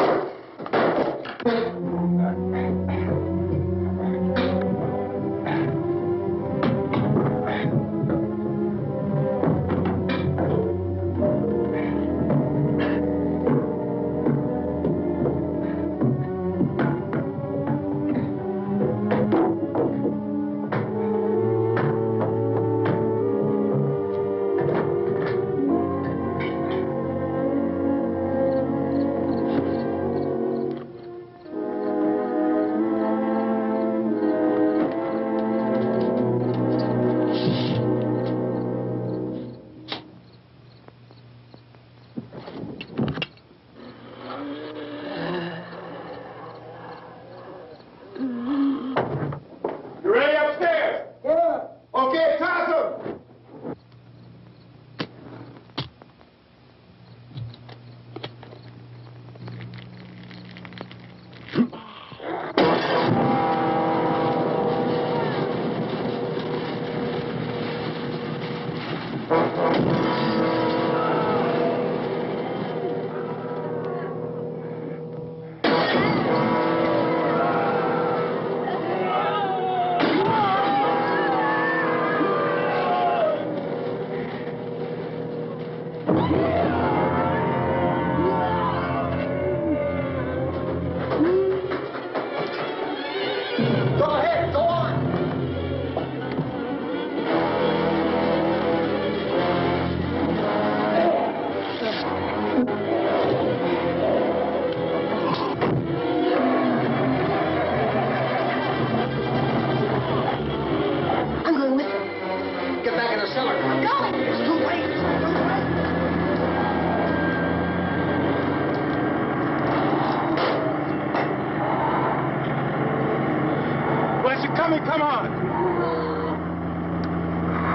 Come on.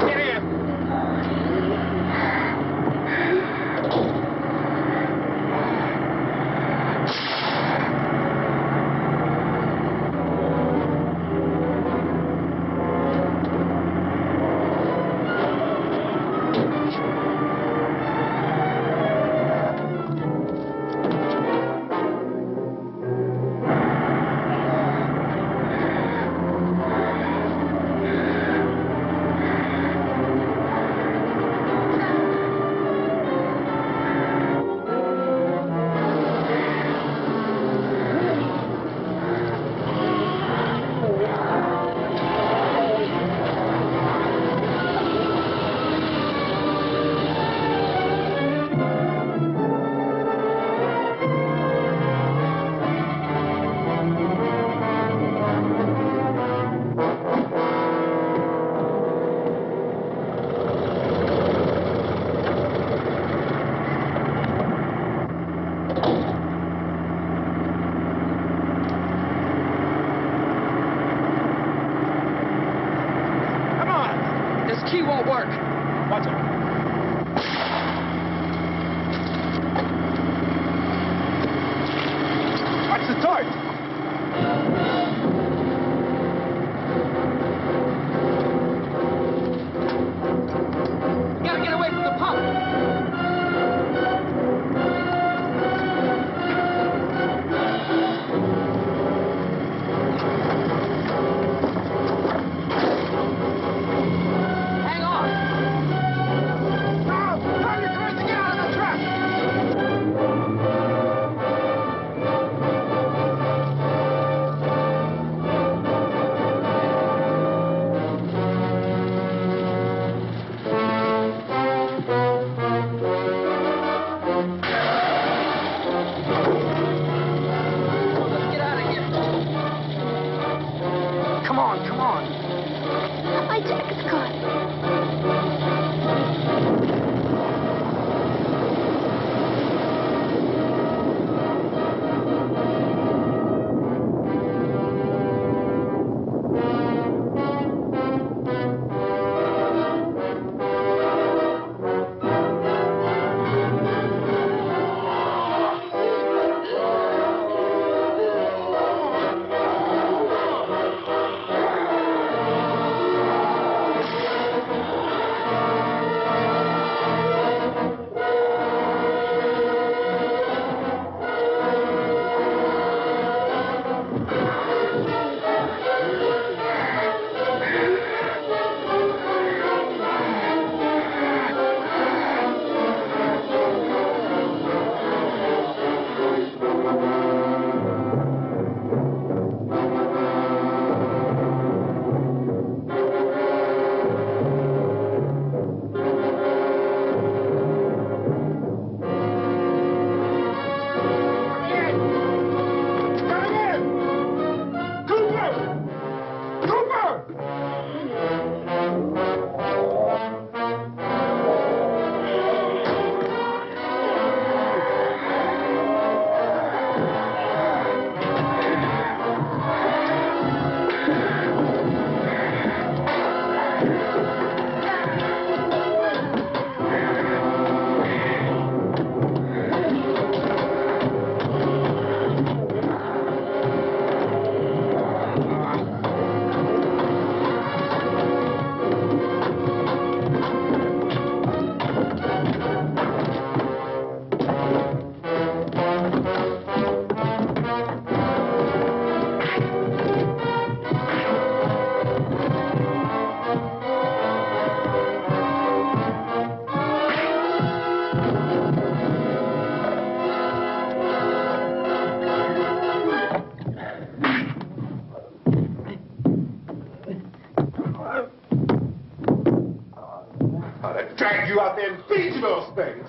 Get in. Sarge! Gotta get away from the pump. Hang on. Now, turn your course to get out of the trap. Let's get out of here. Come on, come on. My jacket's caught. Drag you out there and feed you those things.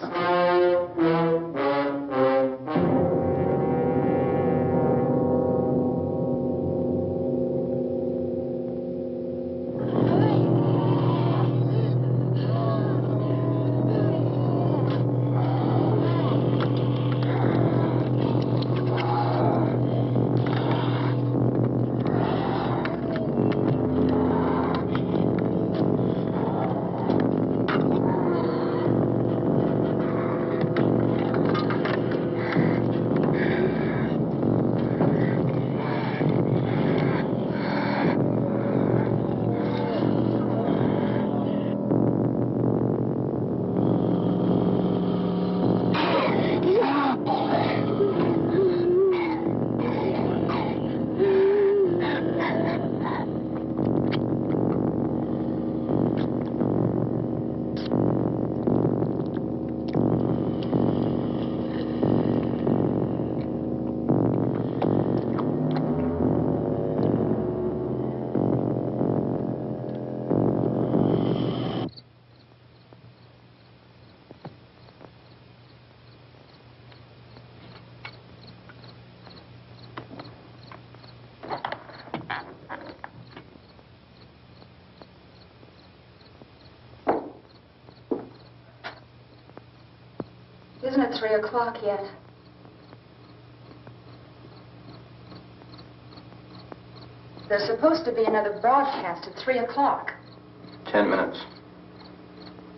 Isn't it 3 o'clock yet? There's supposed to be another broadcast at 3 o'clock. 10 minutes.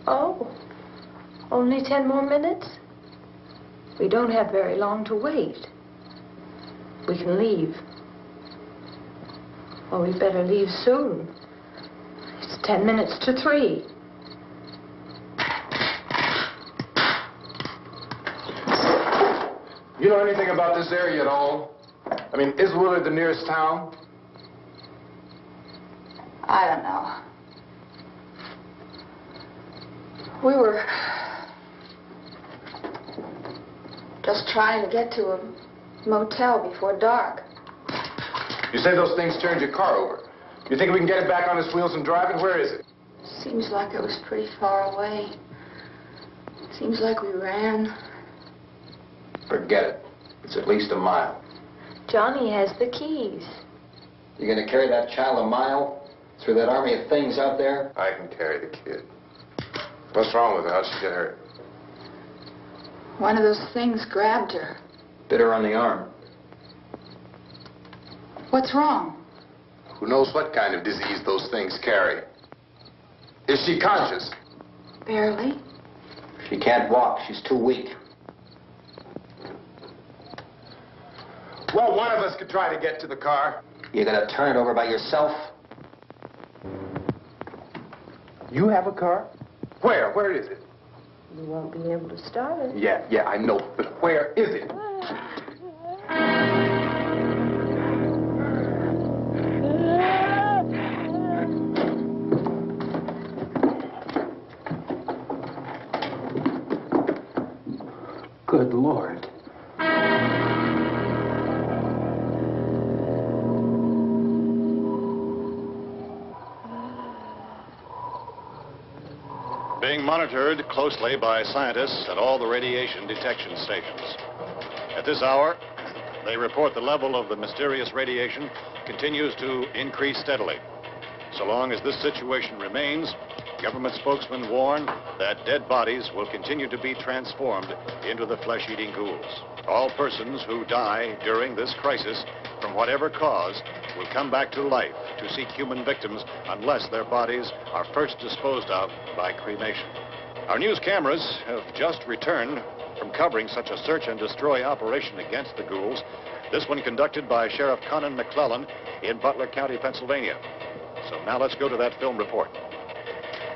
Oh, only 10 more minutes? We don't have very long to wait. we can leave. Well, we better leave soon. It's 10 minutes to 3. You know anything about this area at all? I mean, is Willard the nearest town? I don't know. We were just trying to get to a motel before dark. You say those things turned your car over. You think we can get it back on its wheels and drive it? Where is it? Seems like it was pretty far away. Seems like we ran. Forget it. It's at least a mile. Johnny has the keys. You gonna carry that child a mile through that army of things out there? I can carry the kid. What's wrong with her? How'd she get hurt? One of those things grabbed her. Bit her on the arm. What's wrong? Who knows what kind of disease those things carry? Is she conscious? Barely. She can't walk. She's too weak. Well, one of us could try to get to the car. You gonna turn it over by yourself? You have a car? Where? Where is it? You won't be able to start it. Yeah, I know. But where is it? Good Lord. Being monitored closely by scientists at all the radiation detection stations. At this hour, they report the level of the mysterious radiation continues to increase steadily. So long as this situation remains, government spokesmen warn that dead bodies will continue to be transformed into the flesh-eating ghouls. All persons who die during this crisis, from whatever cause, will come back to life to seek human victims unless their bodies are first disposed of by cremation. Our news cameras have just returned from covering such a search and destroy operation against the ghouls, this one conducted by Sheriff Conan McClellan in Butler County, Pennsylvania. So now let's go to that film report.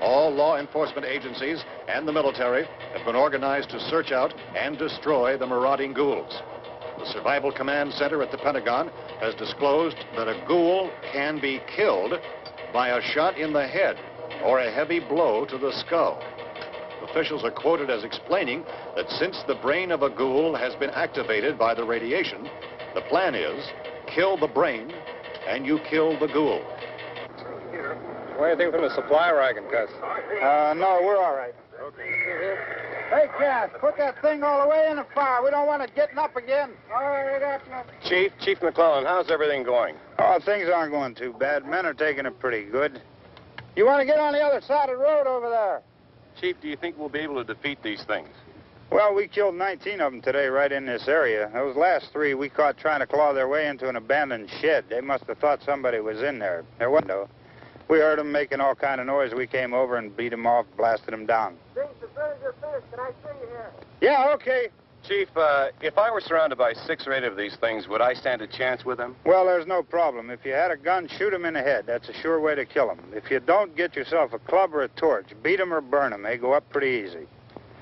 All law enforcement agencies and the military have been organized to search out and destroy the marauding ghouls. The Survival Command Center at the Pentagon has disclosed that a ghoul can be killed by a shot in the head or a heavy blow to the skull. Officials are quoted as explaining that since the brain of a ghoul has been activated by the radiation, the plan is kill the brain and you kill the ghoul. What do you think from the supply wagon, Gus? No, we're all right. Hey, Cass, put that thing all the way in the fire. We don't want it getting up again. All right, up. Chief McClellan, how's everything going? Oh, things aren't going too bad. Men are taking it pretty good. You want to get on the other side of the road over there? Chief, do you think we'll be able to defeat these things? Well, we killed 19 of them today right in this area. Those last 3 we caught trying to claw their way into an abandoned shed. They must have thought somebody was in there. There wasn't, though. We heard them making all kind of noise. We came over and beat them off, blasted them down. Can I see you here? Yeah, okay. Chief, if I were surrounded by 6 or 8 of these things, would I stand a chance with them? Well, there's no problem. If you had a gun, shoot them in the head. That's a sure way to kill them. If you don't, get yourself a club or a torch. Beat them or burn them. They go up pretty easy.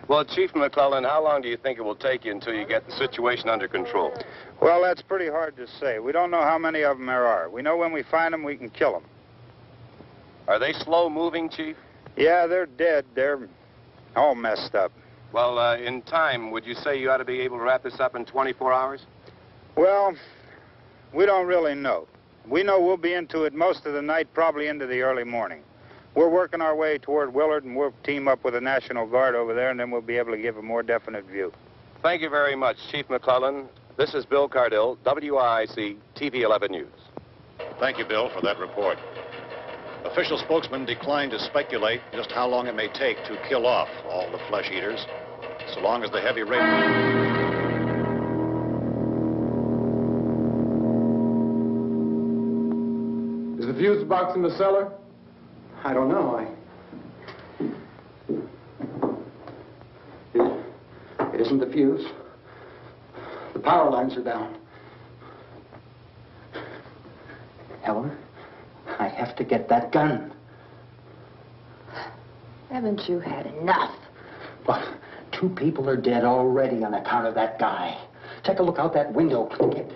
Well, Chief McClellan, how long do you think it will take you until you get the situation under control? Well, that's pretty hard to say. We don't know how many of them there are. We know when we find them, we can kill them. Are they slow-moving, Chief? Yeah, they're dead. They're all messed up. Well, in time, would you say you ought to be able to wrap this up in 24 hours? Well, we don't really know. We know we'll be into it most of the night, probably into the early morning. We're working our way toward Willard, and we'll team up with the National Guard over there, and then we'll be able to give a more definite view. Thank you very much, Chief McClellan. This is Bill Cardill, WIC TV 11 News. Thank you, Bill, for that report. Official spokesmen declined to speculate just how long it may take to kill off all the flesh eaters, so long as the heavy rate... Is the fuse box in the cellar? I don't know. It isn't the fuse. The power lines are down. Helen, I have to get that gun. Haven't you had enough? Well, 2 people are dead already on account of that guy. Take a look out that window. Get...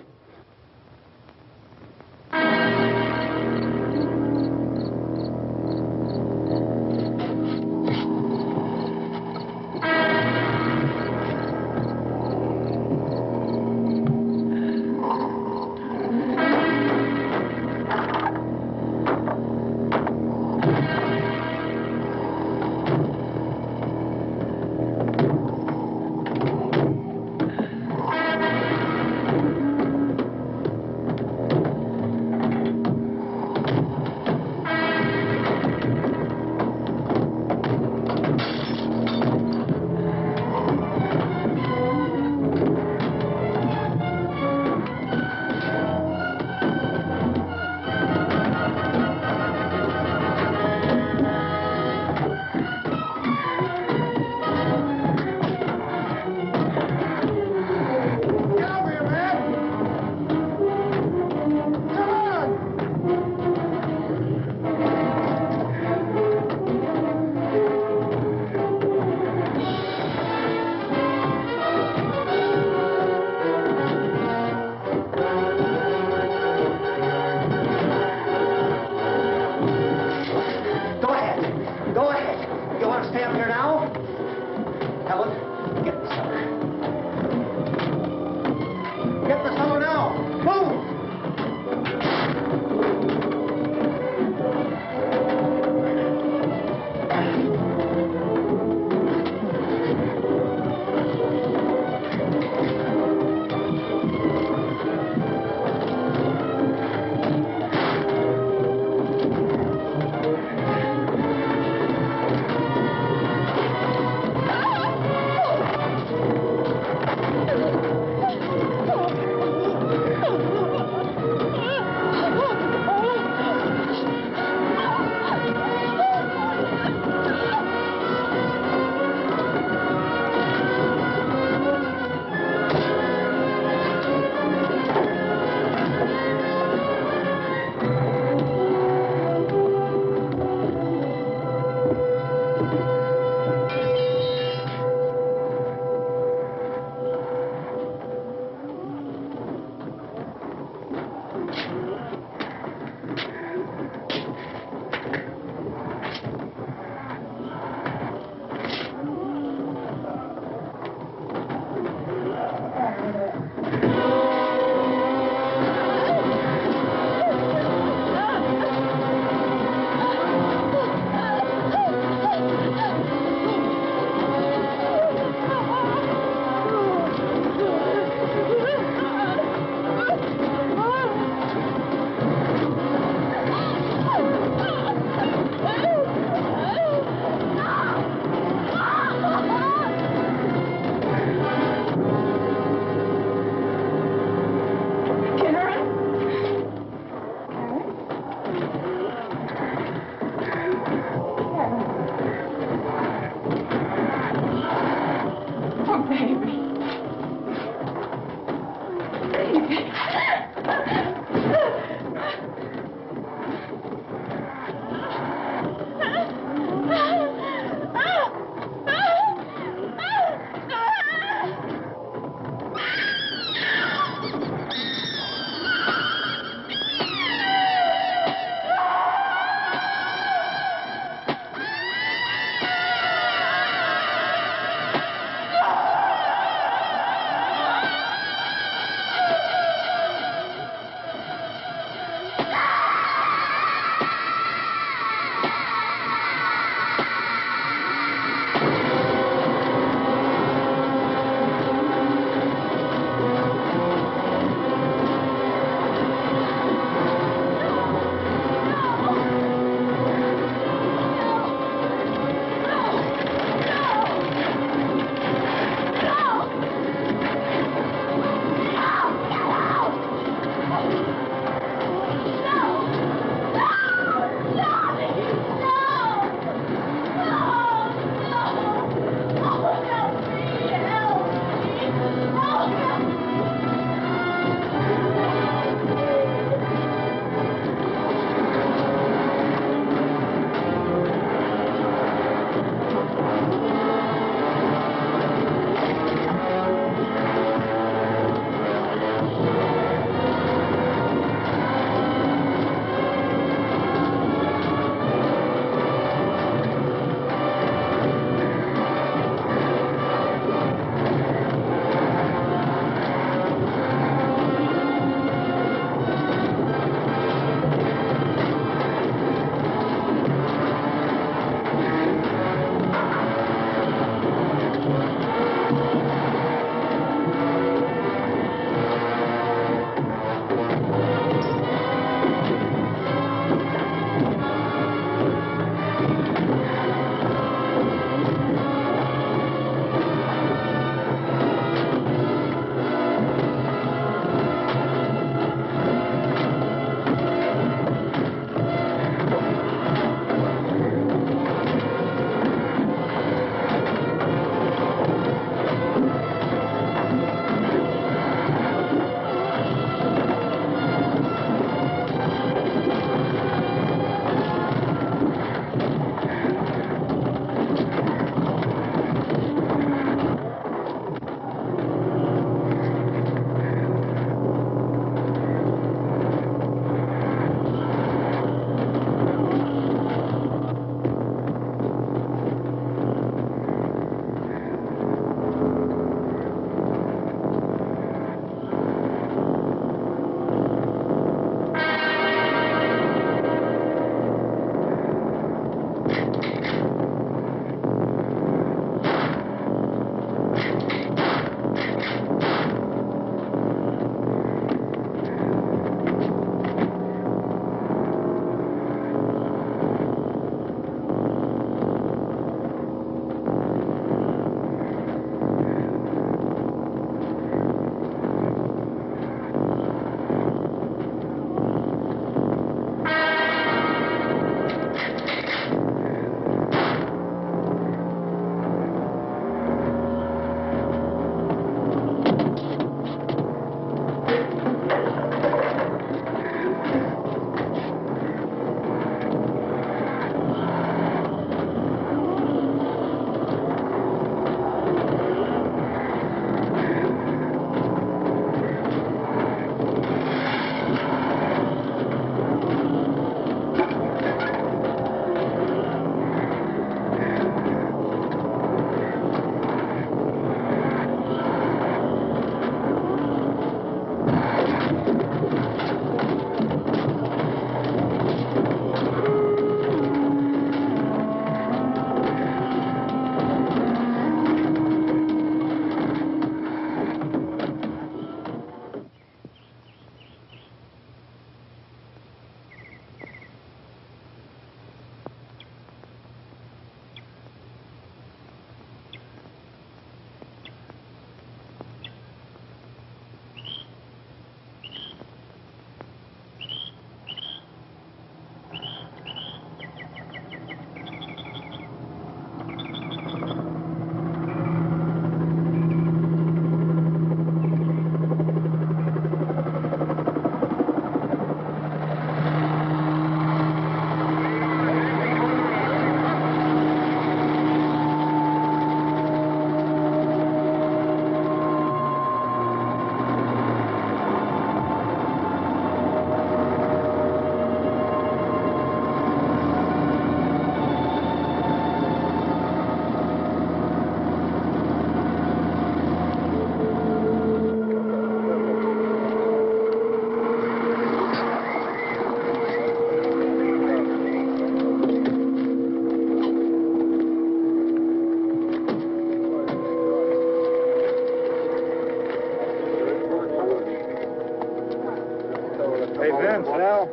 Hey, Vince, Al,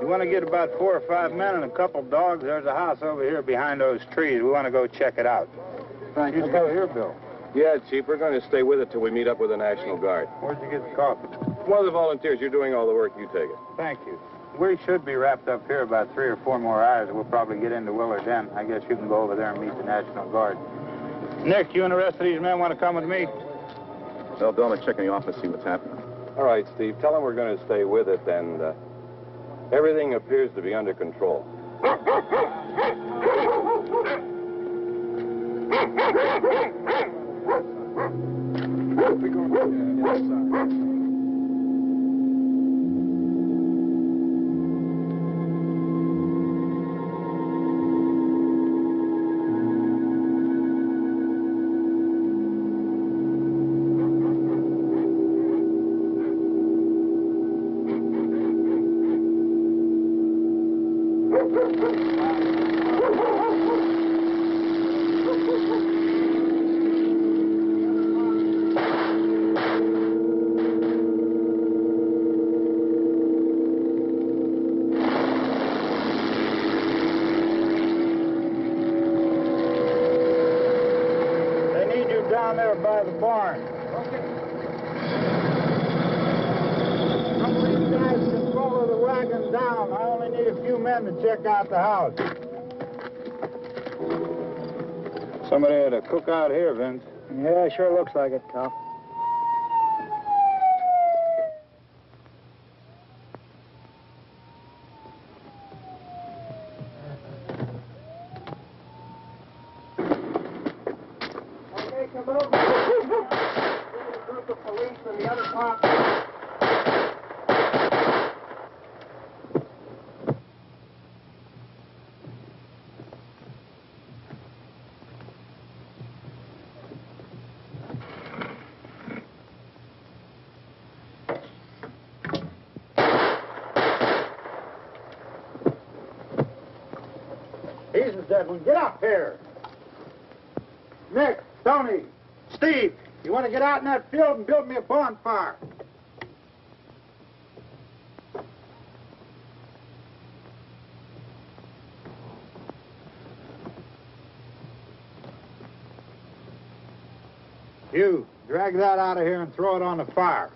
you want to get about 4 or 5 men and a couple dogs? There's a house over here behind those trees. We want to go check it out. Thank you. You go here, Bill. Yeah, Chief, we're going to stay with it till we meet up with the National Guard. Where'd you get the coffee? One of the volunteers, you're doing all the work, you take it. Thank you. We should be wrapped up here about 3 or 4 more hours. We'll probably get into Willard then. I guess you can go over there and meet the National Guard. Nick, you and the rest of these men want to come with me? Well, Bill, I'm checking the office, see what's happening. All right, Steve, tell them we're going to stay with it, and everything appears to be under control. Down there by the barn. Okay. Some of these guys can follow the wagon down. I only need a few men to check out the house. Somebody had a cookout here, Vince. Yeah, sure looks like it, Tom. He's the dead one. Get up here. Nick, Tony, Steve, you want to get out in that field and build me a bonfire? You, drag that out of here and throw it on the fire.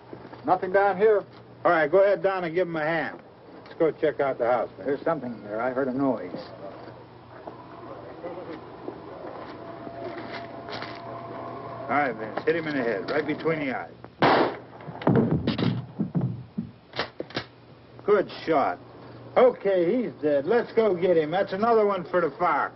Nothing down here? All right, go ahead down and give him a hand. Let's go check out the house. There's something there. I heard a noise. All right, Vince, hit him in the head, right between the eyes. Good shot. Okay, he's dead. Let's go get him. That's another one for the fire.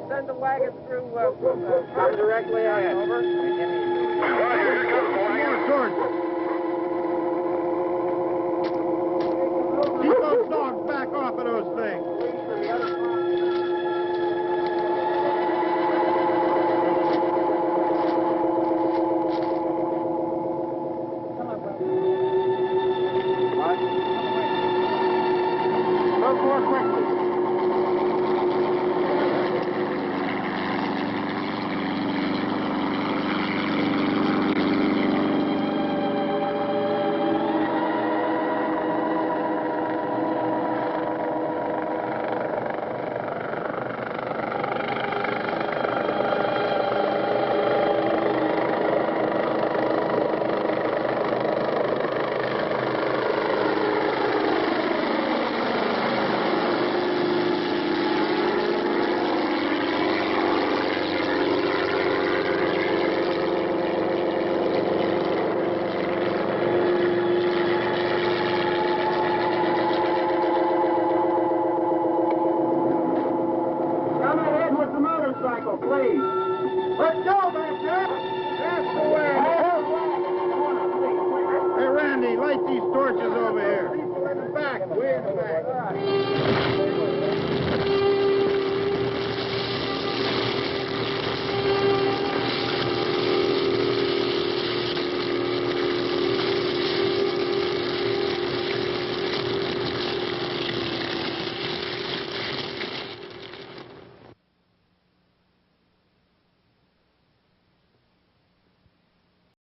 Send the wagon through, come directly on over. Keep those dogs back off of those things. Go more quickly. Please. Let's go, Beset. That's the way. Hey, Randy, light these torches over here. People in the back. Way in the back.